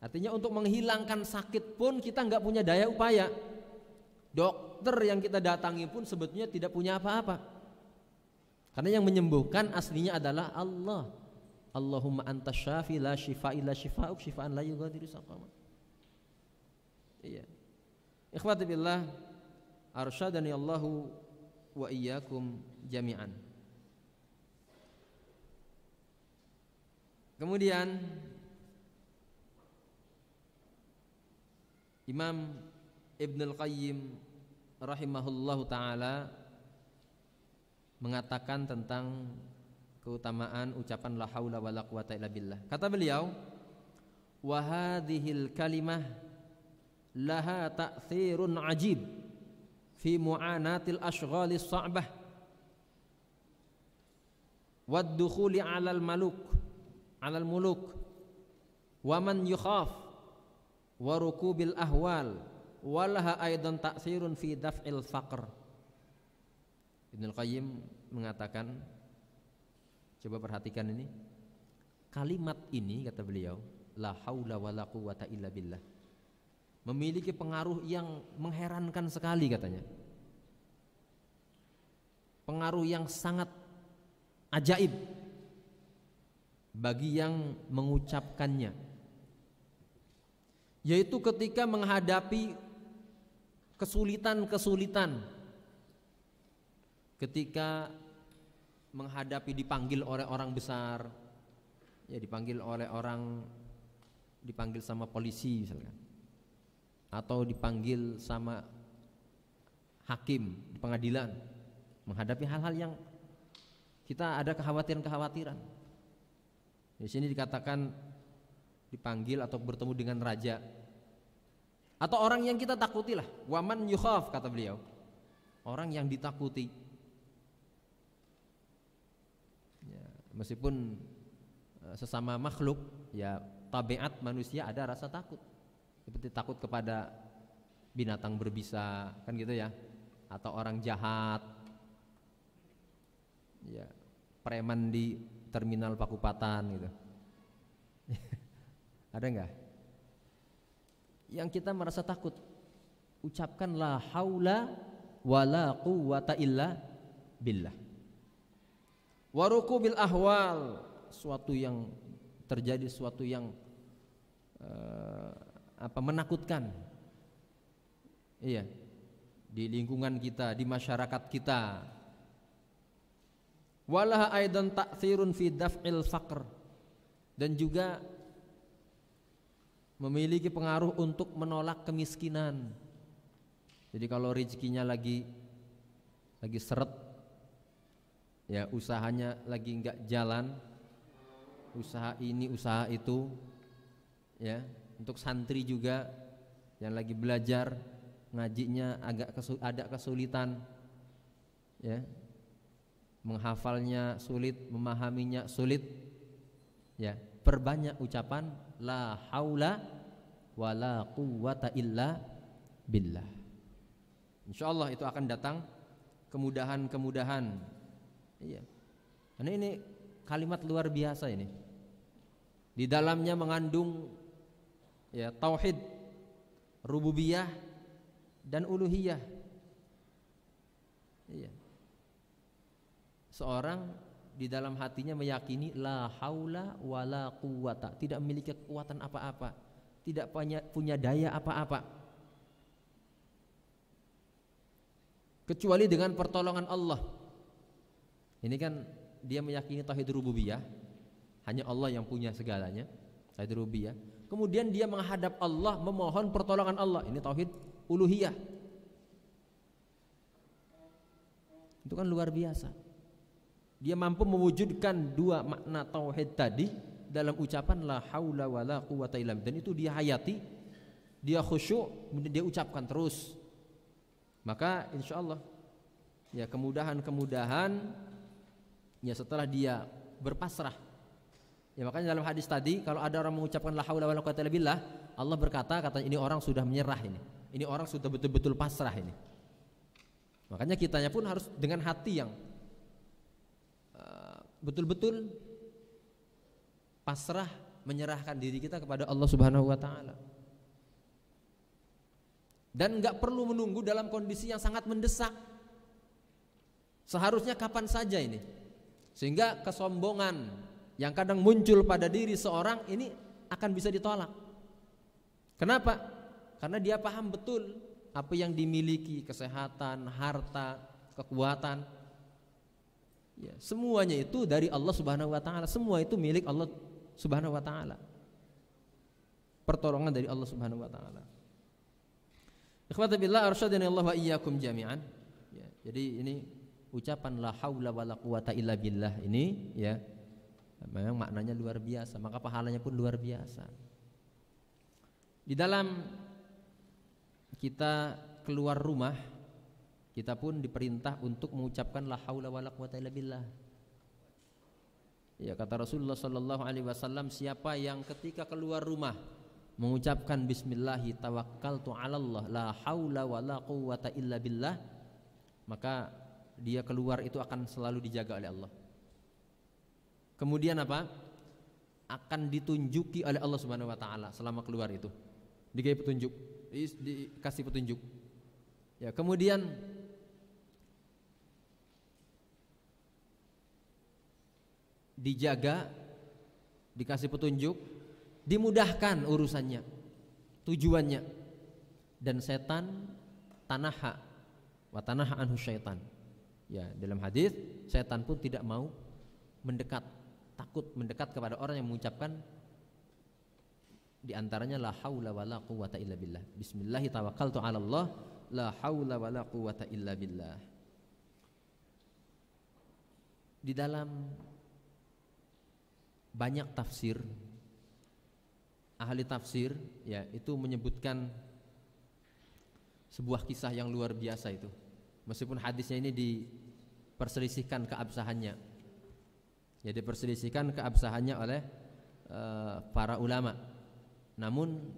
Artinya untuk menghilangkan sakit pun kita enggak punya daya upaya. Dokter yang kita datangi pun sebetulnya tidak punya apa-apa. Karena yang menyembuhkan aslinya adalah Allah. Allahumma antas syafi la shifa illa shifa'uk shifaan la yughadiru saqama. Iya. Ikhwati billah, arsyadani Allahu wa iyyakum jami'an. Kemudian Imam Ibn Al-Qayyim rahimahullahu ta'ala mengatakan tentang keutamaan ucapan la haula wala quwata illa billah. Kata beliau, wa hadhil kalimah laha ta'thirun ajib fi mu'anatil ashghalis sa'bah wad dukhuli 'alal muluk wa man yukhaf wa rukubil ahwal walaha aidan ta'thirun fi daf'il faqr. Ibnu Qayyim mengatakan, coba perhatikan ini. Kalimat ini kata beliau, la haula wala quwwata illa billah, memiliki pengaruh yang mengherankan sekali katanya. Pengaruh yang sangat ajaib bagi yang mengucapkannya. Yaitu ketika menghadapi kesulitan-kesulitan, ketika menghadapi dipanggil oleh orang besar, ya dipanggil oleh orang dipanggil sama polisi misalkan, atau dipanggil sama hakim di pengadilan, menghadapi hal-hal yang kita ada kekhawatiran. Di sini dikatakan dipanggil atau bertemu dengan raja atau orang yang kita takuti lah. Waman yukhaf, kata beliau, orang yang ditakuti. Ya, meskipun sesama makhluk, ya tabiat manusia ada rasa takut. Seperti takut kepada binatang berbisa, kan gitu ya, atau orang jahat, ya preman di terminal Pakupatan gitu. Ada enggak? Yang kita merasa takut, ucapkan la haula wala quwwata illa billah. Waruku bil ahwal, suatu yang terjadi, suatu yang menakutkan. Iya, di lingkungan kita, di masyarakat kita. Walaha aidan ta'thirun fi daf'il faqr, dan juga memiliki pengaruh untuk menolak kemiskinan. Jadi kalau rezekinya lagi seret, ya usahanya lagi enggak jalan, usaha ini usaha itu, ya untuk santri juga yang lagi belajar ngajinya ada kesulitan, ya menghafalnya sulit, memahaminya sulit, ya perbanyak ucapan la haula wala quwwata illa billah. Insyaallah itu akan datang kemudahan-kemudahan. Iya. Karena ini kalimat luar biasa ini. Di dalamnya mengandung ya tauhid, rububiyah dan uluhiyah. Iya. Seorang di dalam hatinya meyakini la haula wala quwwata, tidak memiliki kekuatan apa-apa, tidak punya daya apa-apa kecuali dengan pertolongan Allah. Ini kan dia meyakini tauhid rububiyah, hanya Allah yang punya segalanya, tauhid rububiyah. Kemudian dia menghadap Allah memohon pertolongan Allah, ini tauhid uluhiyah. Itu kan luar biasa. Dia mampu mewujudkan dua makna tauhid tadi dalam ucapan la haula wala quwwata illa billah, dan itu dia hayati, dia khusyuk, kemudian dia ucapkan terus. Maka insyaallah ya kemudahan-kemudahan ya setelah dia berpasrah. Ya makanya dalam hadis tadi kalau ada orang mengucapkan la haula wala quwwata illa billah, Allah berkata, katanya ini orang sudah menyerah ini. Ini orang sudah betul-betul pasrah ini. Makanya kitanya pun harus dengan hati yang betul-betul pasrah, menyerahkan diri kita kepada Allah Subhanahu wa taala. Dan enggak perlu menunggu dalam kondisi yang sangat mendesak. Seharusnya kapan saja ini. Sehingga kesombongan yang kadang muncul pada diri seorang ini akan bisa ditolak. Kenapa? Karena dia paham betul apa yang dimiliki, kesehatan, harta, kekuatan. Ya, semuanya itu dari Allah Subhanahu wa taala, semua itu milik Allah Subhanahu wa taala. Pertolongan dari Allah Subhanahu wa taala. Ikhwata billah arsyadani Allah wa iyyakum jami'an. Ya, jadi ini ucapan la haula wala quwata illa billah ini ya memang maknanya luar biasa, maka pahalanya pun luar biasa. Di dalam kita keluar rumah, kita pun diperintah untuk mengucapkan la haula wala quwata illa billah. Ya kata Rasulullah sallallahu alaihi wasallam, siapa yang ketika keluar rumah mengucapkan bismillahi tawakkaltu 'alallah la haula wala quwata illa billah, maka dia keluar itu akan selalu dijaga oleh Allah. Kemudian apa? Akan ditunjuki oleh Allah Subhanahu wa taala selama keluar itu. Dikasih petunjuk. Ya, kemudian dijaga, dikasih petunjuk, dimudahkan urusannya, tujuannya. Dan setan tanaha wa tanaha anhu syaitan. Ya, dalam hadis setan pun tidak mau mendekat, takut mendekat kepada orang yang mengucapkan Di antaranya la haula wala quwata illa billah. Bismillahi tawakkaltu 'ala Allah, la haula wala quwata illa billah. Di dalam banyak tafsir, ahli tafsir ya itu menyebutkan sebuah kisah yang luar biasa itu. Meskipun hadisnya ini diperselisihkan keabsahannya. Ya diperselisihkan keabsahannya oleh para ulama. Namun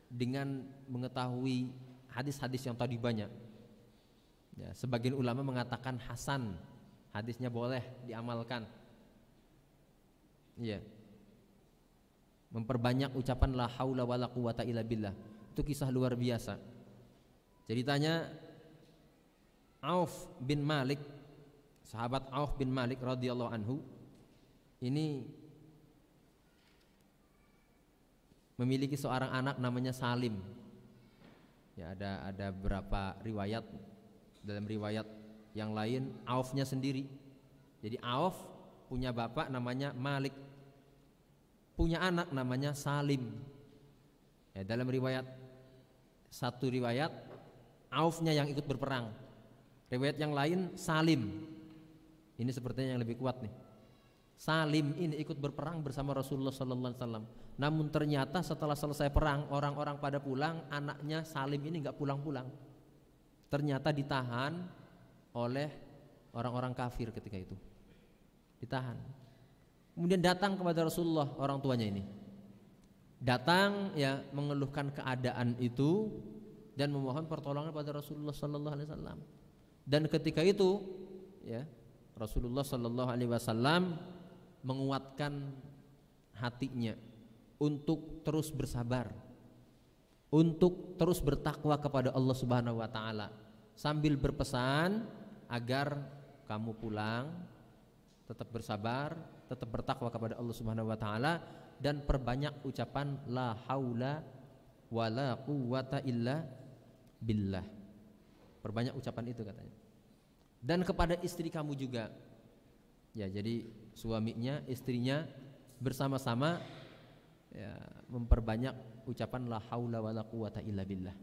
dengan mengetahui hadis-hadis yang tadi banyak, ya, sebagian ulama mengatakan hasan, hadisnya boleh diamalkan. Ya, memperbanyak ucapan la haula wala quwata illa billah. Itu kisah luar biasa. Ceritanya Auf bin Malik, sahabat Auf bin Malik radhiyallahu anhu, ini memiliki seorang anak namanya Salim. Ya, ada beberapa riwayat. Dalam riwayat yang lain Aufnya sendiri. Jadi Auf punya bapak namanya Malik, punya anak namanya Salim. Ya, dalam riwayat, satu riwayat Aufnya yang ikut berperang, riwayat yang lain Salim. Ini sepertinya yang lebih kuat nih. Salim ini ikut berperang bersama Rasulullah sallallahu alaihi wasallam. Namun ternyata setelah selesai perang, orang-orang pada pulang, anaknya Salim ini enggak pulang-pulang. Ternyata ditahan oleh orang-orang kafir ketika itu. Ditahan. Kemudian datang kepada Rasulullah orang tuanya ini. Datang ya mengeluhkan keadaan itu dan memohon pertolongan pada Rasulullah sallallahu alaihi wasallam. Dan ketika itu ya Rasulullah sallallahu alaihi wasallam menguatkan hatinya untuk terus bersabar, untuk terus bertakwa kepada Allah Subhanahu wa taala, sambil berpesan agar kamu pulang tetap bersabar, tetap bertakwa kepada Allah Subhanahu wa taala, dan perbanyak ucapan la haula wala quwata illa billah. Perbanyak ucapan itu katanya. Dan kepada istri kamu juga. Ya, jadi suaminya, istrinya bersama-sama ya, memperbanyak ucapan la haula wala quwata illa billah.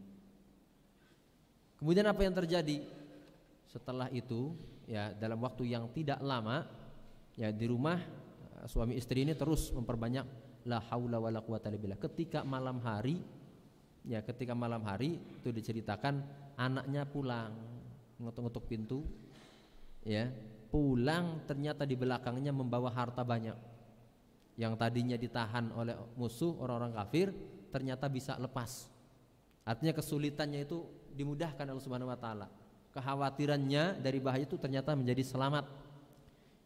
Kemudian apa yang terjadi? Setelah itu ya dalam waktu yang tidak lama ya di rumah suami istri ini terus memperbanyak la haula wala quwata illa billah. Ketika malam hari itu diceritakan anaknya pulang, ngetuk-ngetuk pintu ya, pulang ternyata di belakangnya membawa harta banyak. Yang tadinya ditahan oleh musuh orang-orang kafir ternyata bisa lepas. Artinya kesulitannya itu dimudahkan Allah Subhanahu wa taala. Kekhawatirannya dari bahaya itu ternyata menjadi selamat.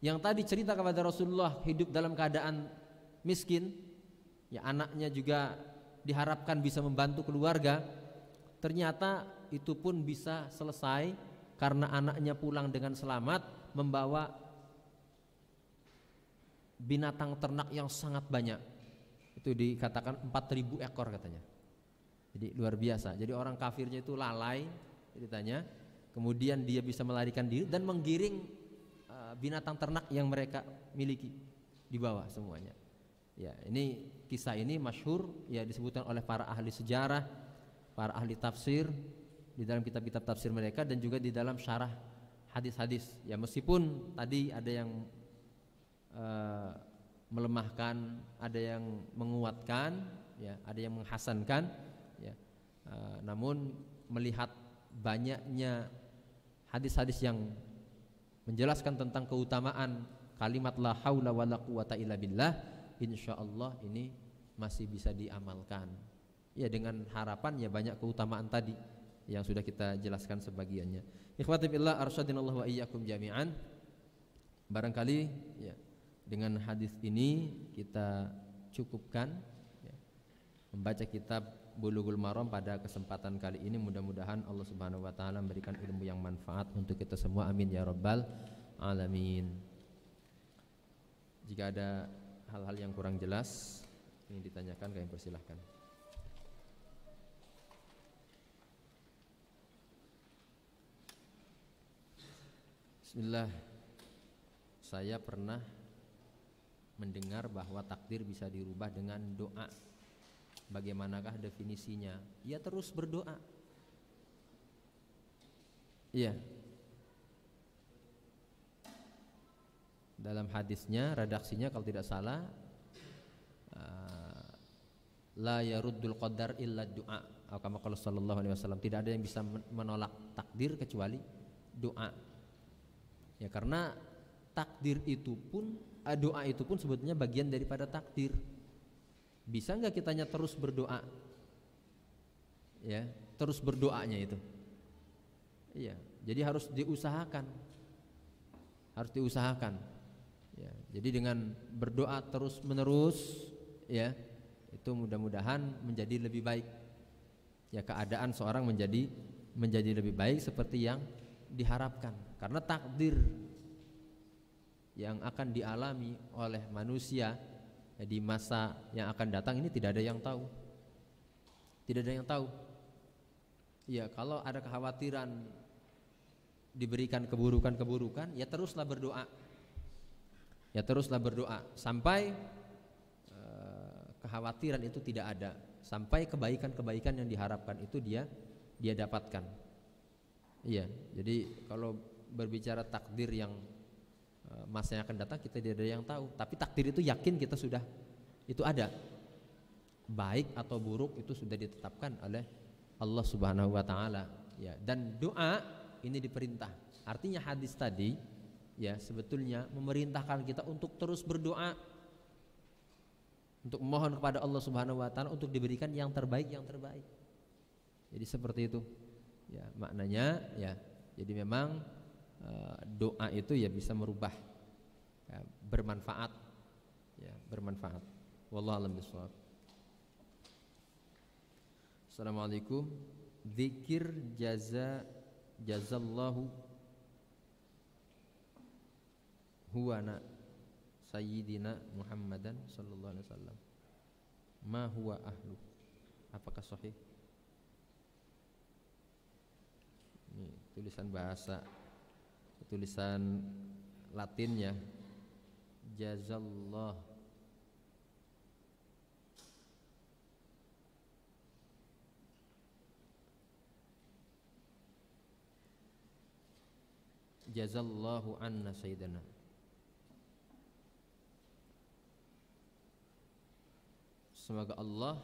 Yang tadi cerita kepada Rasulullah hidup dalam keadaan miskin, ya anaknya juga diharapkan bisa membantu keluarga, ternyata itu pun bisa selesai karena anaknya pulang dengan selamat membawa binatang ternak yang sangat banyak. Itu dikatakan 4.000 ekor katanya. Jadi luar biasa. Jadi orang kafirnya itu lalai ceritanya. Kemudian dia bisa melarikan diri dan menggiring binatang ternak yang mereka miliki, dibawa semuanya. Ya, ini kisah ini masyhur ya, disebutkan oleh para ahli sejarah, para ahli tafsir di dalam kitab-kitab tafsir mereka dan juga di dalam syarah hadis-hadis. Ya, meskipun tadi ada yang melemahkan, ada yang menguatkan, ya, ada yang menghasankan, ya. Namun melihat banyaknya hadis-hadis yang menjelaskan tentang keutamaan kalimat la haula wala quwata illa billah, insyaallah ini masih bisa diamalkan. Ya, dengan harapan ya banyak keutamaan tadi yang sudah kita jelaskan sebagiannya. Ikhwati billah arsyadinallahu wa iyyakum jami'an. Barangkali ya dengan hadis ini kita cukupkan ya, membaca kitab Bulughul Maram pada kesempatan kali ini. Mudah-mudahan Allah Subhanahu wa taala memberikan ilmu yang manfaat untuk kita semua. Amin ya rabbal alamin. Jika ada hal-hal yang kurang jelas ingin ditanyakan, kami persilahkan. Bismillah. Saya pernah mendengar bahwa takdir bisa dirubah dengan doa. Bagaimanakah definisinya? Ya terus berdoa. Iya. Dalam hadisnya, redaksinya kalau tidak salah, la yaruddul qadar illa du'a. Kama qala sallallahu alaihi wasallam, tidak ada yang bisa menolak takdir kecuali doa. Ya karena takdir itu pun, doa itu pun sebetulnya bagian daripada takdir. Bisa nggak kitanya terus berdoa? Ya, terus berdoanya itu. Iya, jadi harus diusahakan. Harus diusahakan. Ya, jadi dengan berdoa terus menerus, ya, itu mudah-mudahan menjadi lebih baik. Ya, keadaan seorang menjadi lebih baik seperti yang diharapkan. Karena takdir yang akan dialami oleh manusia ya, di masa yang akan datang ini tidak ada yang tahu. Tidak ada yang tahu. Ya, kalau ada kekhawatiran diberikan keburukan-keburukan, ya teruslah berdoa. Ya teruslah berdoa sampai kekhawatiran itu tidak ada, sampai kebaikan-kebaikan yang diharapkan itu dia dapatkan. Iya, jadi kalau berbicara takdir yang masa yang akan datang kita tidak ada yang tahu, tapi takdir itu yakin kita sudah itu ada. Baik atau buruk itu sudah ditetapkan oleh Allah Subhanahu wa taala. Ya, dan doa ini diperintah. Artinya hadis tadi ya sebetulnya memerintahkan kita untuk terus berdoa, untuk mohon kepada Allah Subhanahu wa taala untuk diberikan yang terbaik. Jadi seperti itu. Ya, maknanya ya. Jadi memang doa itu ya bisa merubah, ya, bermanfaat. Ya, bermanfaat. Wallahu a'lam bishawab. Assalamualaikum. Zikir jazallahu huwana sayyidina Muhammadan sallallahu alaihi wasallam. Ma huwa ahlu? Apakah sahih? Ini tulisan bahasa, tulisan Latinnya jazallah. Jazallahu anna sayyidina. Semoga Allah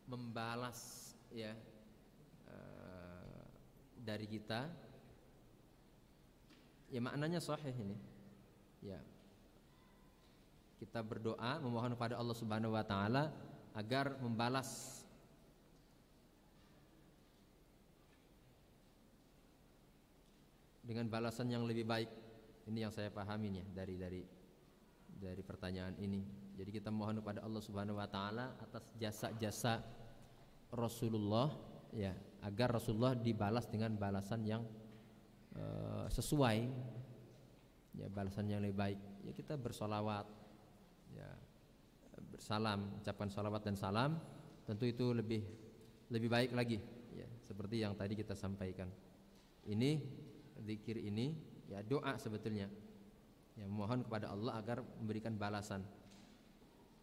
membalas ya dari kita. Ya maknanya sahih ini. Ya. Kita berdoa memohon kepada Allah Subhanahu wa taala agar membalas dengan balasan yang lebih baik. Ini yang saya pahamin ya dari pertanyaan ini. Jadi kita mohon kepada Allah Subhanahu wa taala atas jasa-jasa Rasulullah ya, agar Rasulullah dibalas dengan balasan yang sesuai ya, balasan yang lebih baik. Ya kita bersolawat ya, bersalam, ucapan solawat dan salam, tentu itu lebih baik lagi ya, seperti yang tadi kita sampaikan. Ini zikir ini ya doa sebetulnya. Ya, mohon kepada Allah agar memberikan balasan.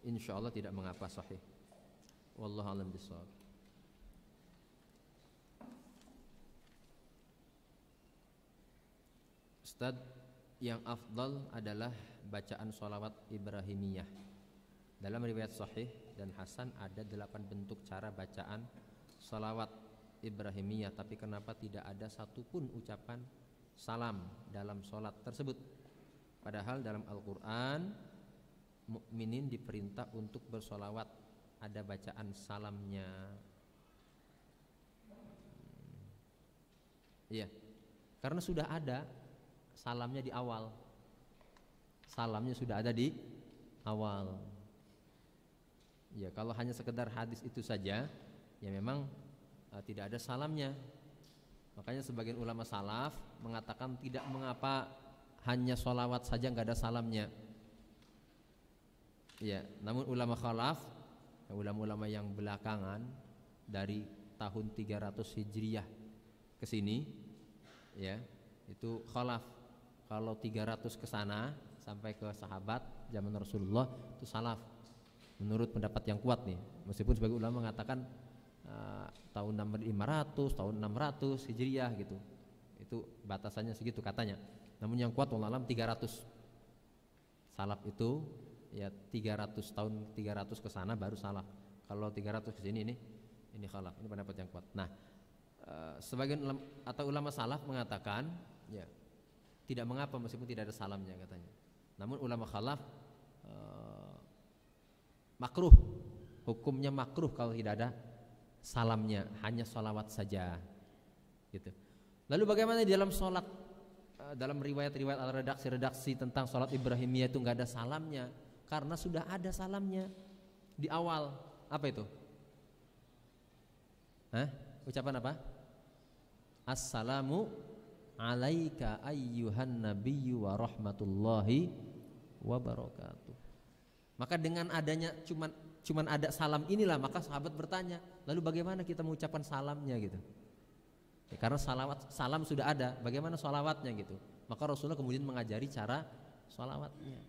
Insyaallah tidak mengapa, sahih. Wallahu a'lam bishawab. Ustaz, yang afdal adalah bacaan sholawat Ibrahimiyah. Dalam riwayat sahih dan hasan ada 8 bentuk cara bacaan sholawat Ibrahimiyah, tapi kenapa tidak ada satupun ucapan salam dalam sholat tersebut? Padahal dalam Al-Quran mukminin diperintah untuk bersolawat, ada bacaan salamnya. Iya, karena sudah ada salamnya di awal. Salamnya sudah ada di awal. Ya, kalau hanya sekedar hadis itu saja, ya memang tidak ada salamnya. Makanya sebagian ulama salaf mengatakan tidak mengapa hanya sholawat saja nggak ada salamnya. Ya, namun ulama khalaf, ulama-ulama yang belakangan dari tahun 300 Hijriyah ke sini, ya itu khalaf. Kalau 300 ke sana sampai ke sahabat zaman Rasulullah itu salaf. menurut pendapat yang kuat nih, meskipun sebagai ulama mengatakan tahun 500, tahun 600 Hijriah gitu. Itu batasannya segitu katanya. Namun yang kuat wallahu alam 300. Salaf itu ya 300 tahun 300 ke sana baru salaf. Kalau 300 ke sini ini khalaf. Ini pendapat yang kuat. Nah, sebagian ulama salaf mengatakan ya tidak mengapa meskipun tidak ada salamnya katanya. Namun ulama khalaf makruh, hukumnya makruh kalau tidak ada salamnya, hanya sholawat saja gitu. Lalu bagaimana di dalam sholat, dalam riwayat-riwayat redaksi tentang sholat Ibrahimiyah itu nggak ada salamnya? Karena sudah ada salamnya di awal. Apa itu? Ucapan apa? Assalamu alaika ayyuhan nabiyyu wa rahmatullahi wa barakatuh. Maka dengan adanya cuman ada salam inilah, maka sahabat bertanya, lalu bagaimana kita mengucapkan salamnya gitu? Ya, karena salam sudah ada, bagaimana sholawatnya gitu? Maka Rasulullah kemudian mengajari cara sholawatnya.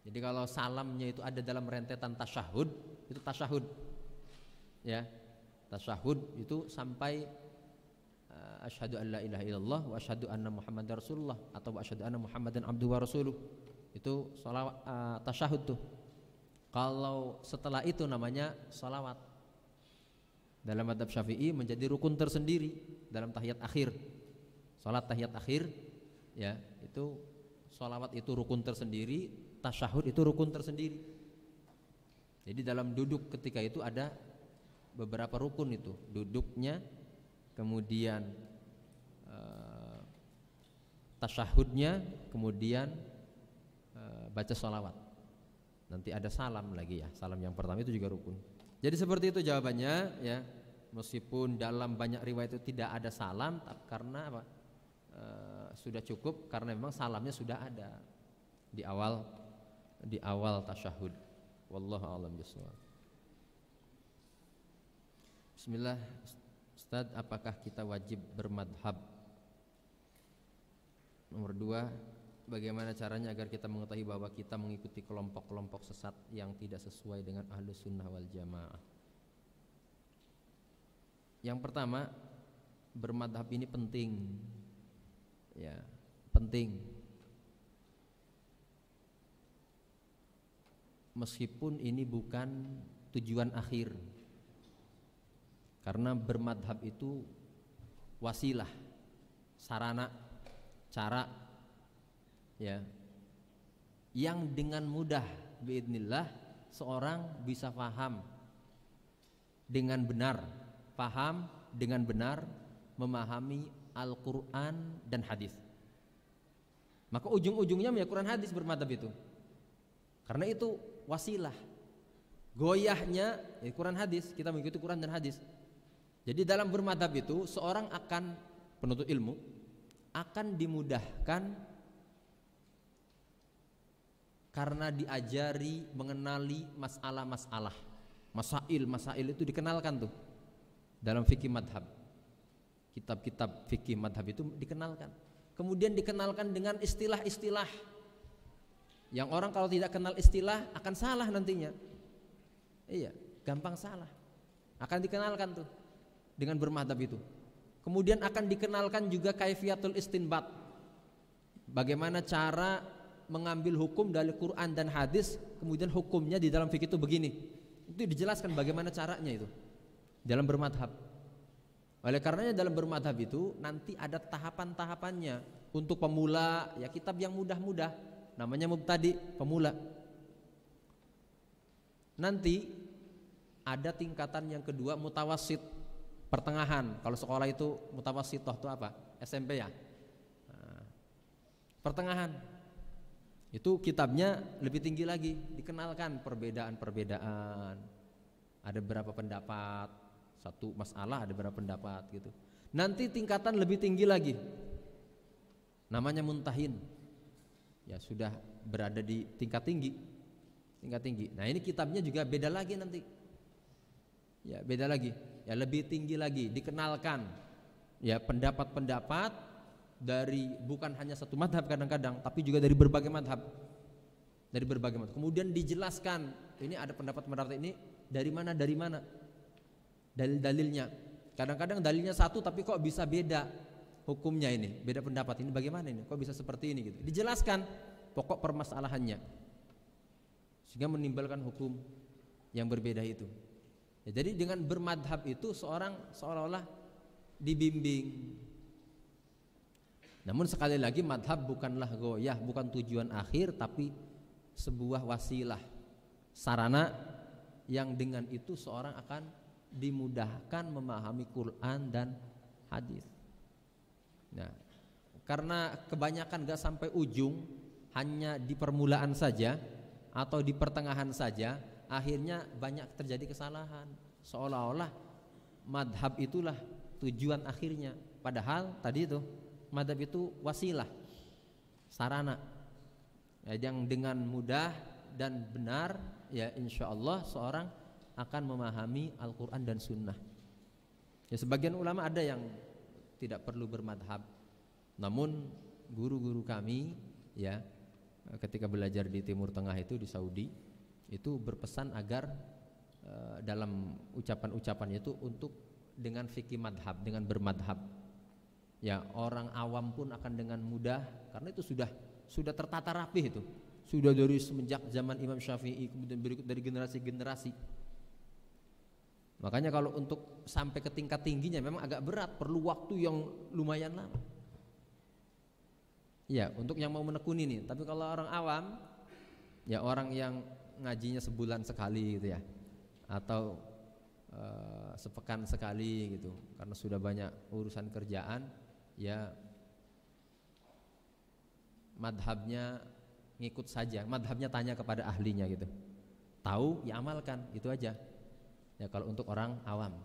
Jadi kalau salamnya itu ada dalam rentetan tasyahud, itu tasyahud, ya tasyahud itu sampai asyhadu an la ilaha illallah wa asyhadu anna muhammadar rasulullah atau wa asyhadu anna muhammadan abduhu wa rasuluh, itu sholawat tasyahud tuh. Kalau setelah itu namanya sholawat. Dalam madhab Syafi'i menjadi rukun tersendiri dalam tahiyat akhir. Salat tahiyat akhir ya, itu sholawat itu rukun tersendiri, tasyahud itu rukun tersendiri. Jadi dalam duduk ketika itu ada beberapa rukun itu, duduknya, kemudian tasyahudnya, kemudian baca sholawat. Nanti ada salam lagi ya, salam yang pertama itu juga rukun. Jadi seperti itu jawabannya ya, meskipun dalam banyak riwayat itu tidak ada salam, karena apa? Sudah cukup karena memang salamnya sudah ada di awal tasyahud. Wallahu a'lam bishawab. Bismillah, Ustaz, apakah kita wajib bermadhab? Nomor 2, bagaimana caranya agar kita mengetahui bahwa kita mengikuti kelompok-kelompok sesat yang tidak sesuai dengan Ahlus Sunnah wal Jamaah? Yang pertama, bermadhab ini penting. Ya, penting. Meskipun ini bukan tujuan akhir. Karena bermadhab itu wasilah, sarana, cara ya, yang dengan mudah biidznillah seorang bisa paham dengan benar, paham dengan benar, memahami Al-Quran dan hadis. Maka ujung-ujungnya ya Quran hadis bermadhab itu. Karena itu wasilah, goyahnya ya Quran hadis, kita mengikuti Quran dan hadis. Jadi dalam bermadhab itu seorang akan, penuntut ilmu akan dimudahkan karena diajari mengenali masalah-masalah, masail itu dikenalkan tuh dalam fikih madhab. Kitab-kitab fikih madhab itu dikenalkan. Kemudian dikenalkan dengan istilah-istilah yang orang kalau tidak kenal istilah akan salah nantinya. Iya, gampang salah. Akan dikenalkan tuh dengan bermadhab itu. Kemudian akan dikenalkan juga kaifiyatul istinbat. Bagaimana cara mengambil hukum dari Quran dan hadis, kemudian hukumnya di dalam fikih itu begini. Itu dijelaskan bagaimana caranya itu dalam bermadhab. Oleh karenanya dalam bermadhab itu nanti ada tahapan-tahapannya. Untuk pemula ya kitab yang mudah-mudah, namanya mubtadi, pemula. Nanti ada tingkatan yang kedua, mutawassit, pertengahan. Kalau sekolah itu mutawassithah itu apa? SMP ya. Pertengahan. Itu kitabnya lebih tinggi lagi, dikenalkan perbedaan-perbedaan. Ada berapa pendapat, satu masalah ada berapa pendapat gitu. Nanti tingkatan lebih tinggi lagi, namanya muntahin. Ya sudah berada di tingkat tinggi. Nah ini kitabnya juga beda lagi nanti. Ya beda lagi. Ya lebih tinggi lagi, dikenalkan ya pendapat-pendapat dari bukan hanya satu madhab kadang-kadang, tapi juga dari berbagai madhab. Kemudian dijelaskan ini ada pendapat ini dari mana dalil-dalilnya. Kadang-kadang dalilnya satu tapi kok bisa beda hukumnya ini, beda pendapat ini, bagaimana ini, kok bisa seperti ini gitu. Dijelaskan pokok permasalahannya sehingga menimbulkan hukum yang berbeda itu. Ya, jadi dengan bermadhab itu seorang seolah-olah dibimbing. Namun sekali lagi madhab bukanlah goyah, bukan tujuan akhir, tapi sebuah wasilah, sarana yang dengan itu seorang akan dimudahkan memahami Quran dan hadis. Nah, karena kebanyakan gak sampai ujung, hanya di permulaan saja atau di pertengahan saja, akhirnya banyak terjadi kesalahan. Seolah-olah madhab itulah tujuan akhirnya, padahal tadi itu madhab itu wasilah, sarana ya, yang dengan mudah dan benar ya insya Allah seorang akan memahami Al-Quran dan Sunnah. Ya, sebagian ulama ada yang tidak perlu bermadhab, namun guru-guru kami ya ketika belajar di Timur Tengah itu di Saudi itu berpesan agar dalam ucapan-ucapannya itu untuk dengan fikih madhab, dengan bermadhab. Ya, orang awam pun akan dengan mudah, karena itu sudah tertata rapih itu. Sudah dari semenjak zaman Imam Syafi'i, kemudian berikut dari generasi-generasi. Makanya kalau untuk sampai ke tingkat tingginya memang agak berat, perlu waktu yang lumayan lama. Ya, untuk yang mau menekuni nih. Tapi kalau orang awam, ya orang yang ngajinya sebulan sekali gitu ya, atau sepekan sekali gitu, karena sudah banyak urusan kerjaan, ya madhabnya ngikut saja, madhabnya tanya kepada ahlinya gitu, tahu ya amalkan, itu aja ya kalau untuk orang awam.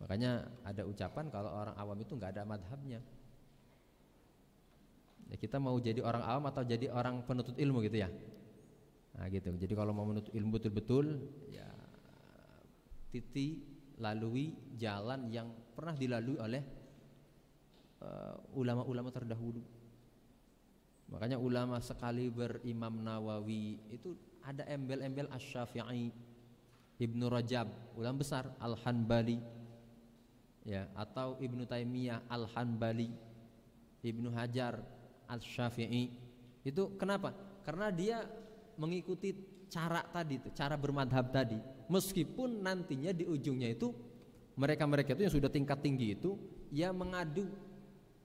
Makanya ada ucapan kalau orang awam itu nggak ada madhabnya. Ya, kita mau jadi orang awam atau jadi orang penuntut ilmu gitu ya, nah gitu. Jadi kalau mau menuntut ilmu betul-betul ya lalui jalan yang pernah dilalui oleh ulama-ulama terdahulu. Makanya ulama sekali Imam Nawawi itu ada embel-embel Asy-Syafi'i, Ibnu Rajab, ulama besar, Al-Hanbali ya, atau Ibnu Taimiyah Al-Hanbali, Ibnu Hajar Asy-Syafi'i. Itu kenapa? Karena dia mengikuti cara tadi itu, cara bermadhab tadi. Meskipun nantinya di ujungnya itu mereka-mereka itu yang sudah tingkat tinggi itu ya mengadu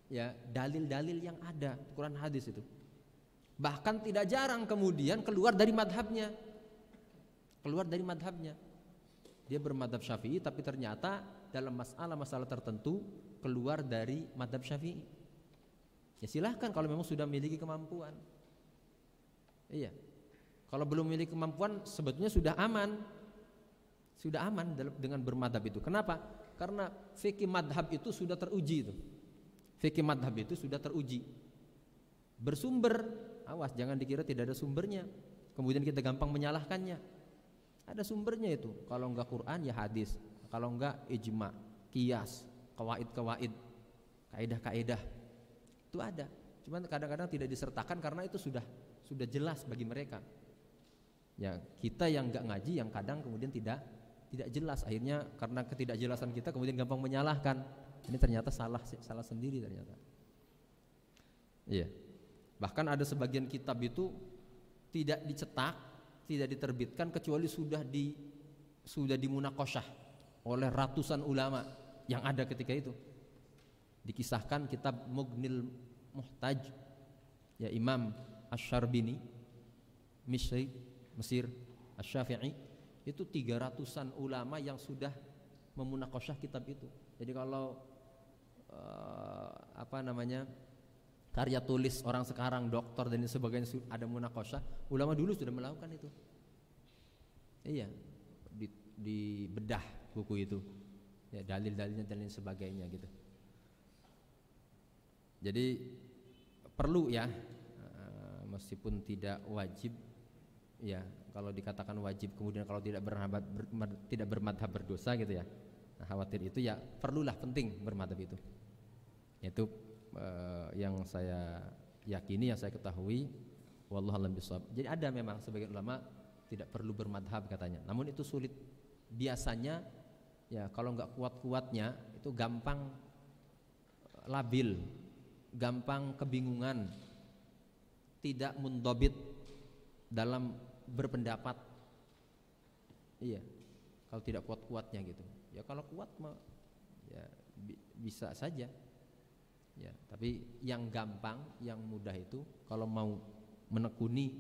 ya dalil-dalil yang ada Quran hadis itu. Bahkan tidak jarang kemudian keluar dari madhabnya. Dia bermadhab Syafi'i tapi ternyata dalam masalah-masalah tertentu keluar dari madhab Syafi'i. Ya silahkan kalau memang sudah memiliki kemampuan. Iya. Kalau belum memiliki kemampuan sebetulnya sudah aman dengan bermadhab itu. Kenapa? Karena fikih madhab itu sudah teruji itu. Fikih madhab itu sudah teruji, bersumber. Awas jangan dikira tidak ada sumbernya, kemudian kita gampang menyalahkannya. Ada sumbernya itu. Kalau enggak Quran ya hadis, kalau enggak ijma, qiyas, qawaid, kaidah-kaidah itu ada. Cuman kadang-kadang tidak disertakan karena itu sudah jelas bagi mereka. Ya kita yang enggak ngaji yang kadang kemudian tidak jelas, akhirnya karena ketidakjelasan kita kemudian gampang menyalahkan. Ini ternyata salah sendiri ternyata. Iya. Bahkan ada sebagian kitab itu tidak dicetak, tidak diterbitkan kecuali sudah dimunaqasyah oleh ratusan ulama yang ada ketika itu. Dikisahkan kitab Mughnil Muhtaj ya Imam Asy-Syarbini Mesir Asy-Syafi'i itu 300-an ulama yang sudah memunaqasyah kitab itu. Jadi kalau karya tulis orang sekarang, doktor dan sebagainya ada munaqasyah, ulama dulu sudah melakukan itu. Iya, di bedah buku itu, ya dalil-dalilnya dan lain sebagainya gitu. Jadi perlu ya, meskipun tidak wajib, ya kalau dikatakan wajib kemudian kalau tidak bermadhab berdosa gitu ya. Nah, khawatir itu ya perlulah, penting bermadhab itu. Itu yang saya yakini, yang saya ketahui, wallahu a'lam bishawab. Jadi ada memang sebagian ulama tidak perlu bermadhab katanya. Namun itu sulit. Biasanya ya kalau nggak kuat-kuatnya itu gampang labil, gampang kebingungan, tidak mundhabit dalam berpendapat. Iya, kalau tidak kuat-kuatnya gitu. Ya kalau kuat mah ya bisa saja. Ya, tapi yang gampang, yang mudah itu kalau mau menekuni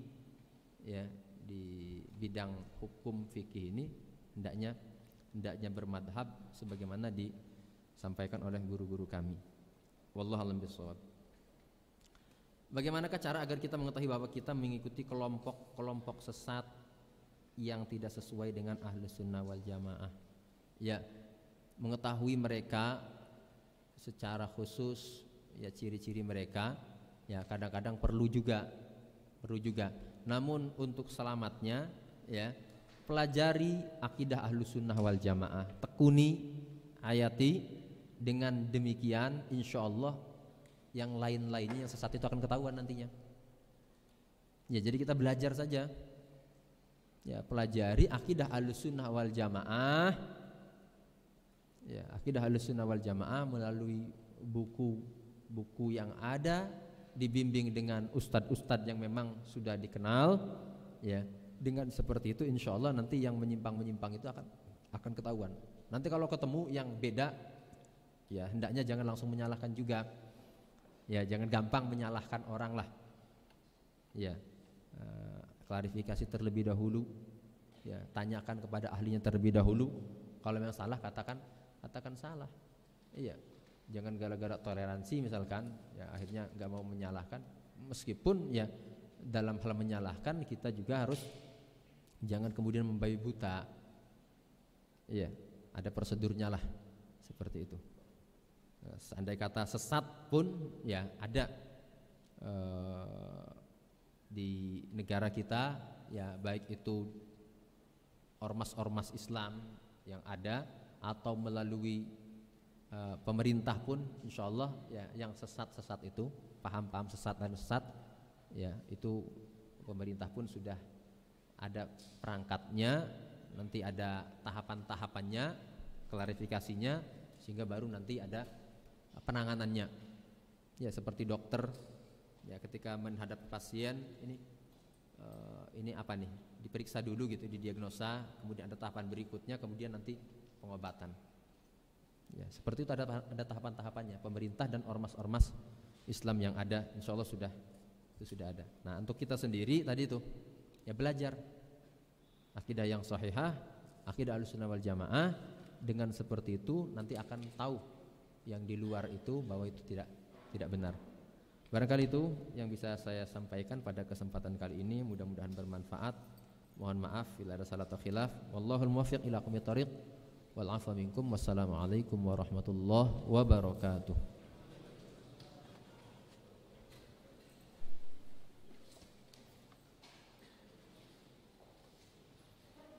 ya di bidang hukum fikih ini hendaknya bermadhab sebagaimana disampaikan oleh guru-guru kami. Wallahu a'lam bishawab. Bagaimanakah cara agar kita mengetahui bahwa kita mengikuti kelompok-kelompok sesat yang tidak sesuai dengan Ahlus Sunnah wal Jamaah? Ya, mengetahui mereka secara khusus, ya ciri-ciri mereka, ya kadang-kadang perlu juga. Namun untuk selamatnya, ya pelajari akidah Ahlus Sunnah wal Jamaah, tekuni, hayati. Dengan demikian, insya Allah yang lain-lainnya yang sesat itu akan ketahuan nantinya. Ya, jadi kita belajar saja. Ya, pelajari akidah Ahlussunnah wal Jamaah. Ya, akidah Ahlussunnah wal Jamaah melalui buku-buku yang ada, dibimbing dengan ustadz-ustadz yang memang sudah dikenal. Ya, dengan seperti itu insya Allah nanti yang menyimpang-menyimpang itu akan ketahuan. Nanti kalau ketemu yang beda, ya hendaknya jangan langsung menyalahkan juga. Ya, jangan gampang menyalahkan orang lah. Ya, klarifikasi terlebih dahulu. Ya, tanyakan kepada ahlinya terlebih dahulu. Kalau memang salah katakan salah. Iya, jangan gara-gara toleransi misalkan, ya akhirnya nggak mau menyalahkan. Meskipun ya dalam hal menyalahkan kita juga harus jangan kemudian membabi buta. Iya, ada prosedurnya lah seperti itu. Seandai kata sesat pun ya ada di negara kita, ya baik itu ormas-ormas Islam yang ada atau melalui pemerintah pun insya Allah ya yang sesat-sesat itu, paham-paham sesat dan sesat, ya itu pemerintah pun sudah ada perangkatnya, nanti ada tahapan-tahapannya, klarifikasinya, sehingga baru nanti ada penanganannya. Ya seperti dokter, ya ketika menghadapi pasien ini apa nih, diperiksa dulu gitu, didiagnosa, kemudian ada tahapan berikutnya, kemudian nanti pengobatan. Ya seperti itu ada tahapan-tahapannya. Pemerintah dan ormas-ormas Islam yang ada insya Allah sudah ada. Nah untuk kita sendiri tadi itu ya belajar akidah yang sahihah, akidah Ahlussunnah wal Jamaah. Dengan seperti itu nanti akan tahu yang di luar itu bahwa itu tidak benar. Barangkali itu yang bisa saya sampaikan pada kesempatan kali ini, mudah-mudahan bermanfaat. Mohon maaf bila ada salah atau khilaf. Wallahul muwaffiq ila aqwamit thoriq wal 'afwa minkum. Wassalamualaikum warahmatullahi wabarakatuh.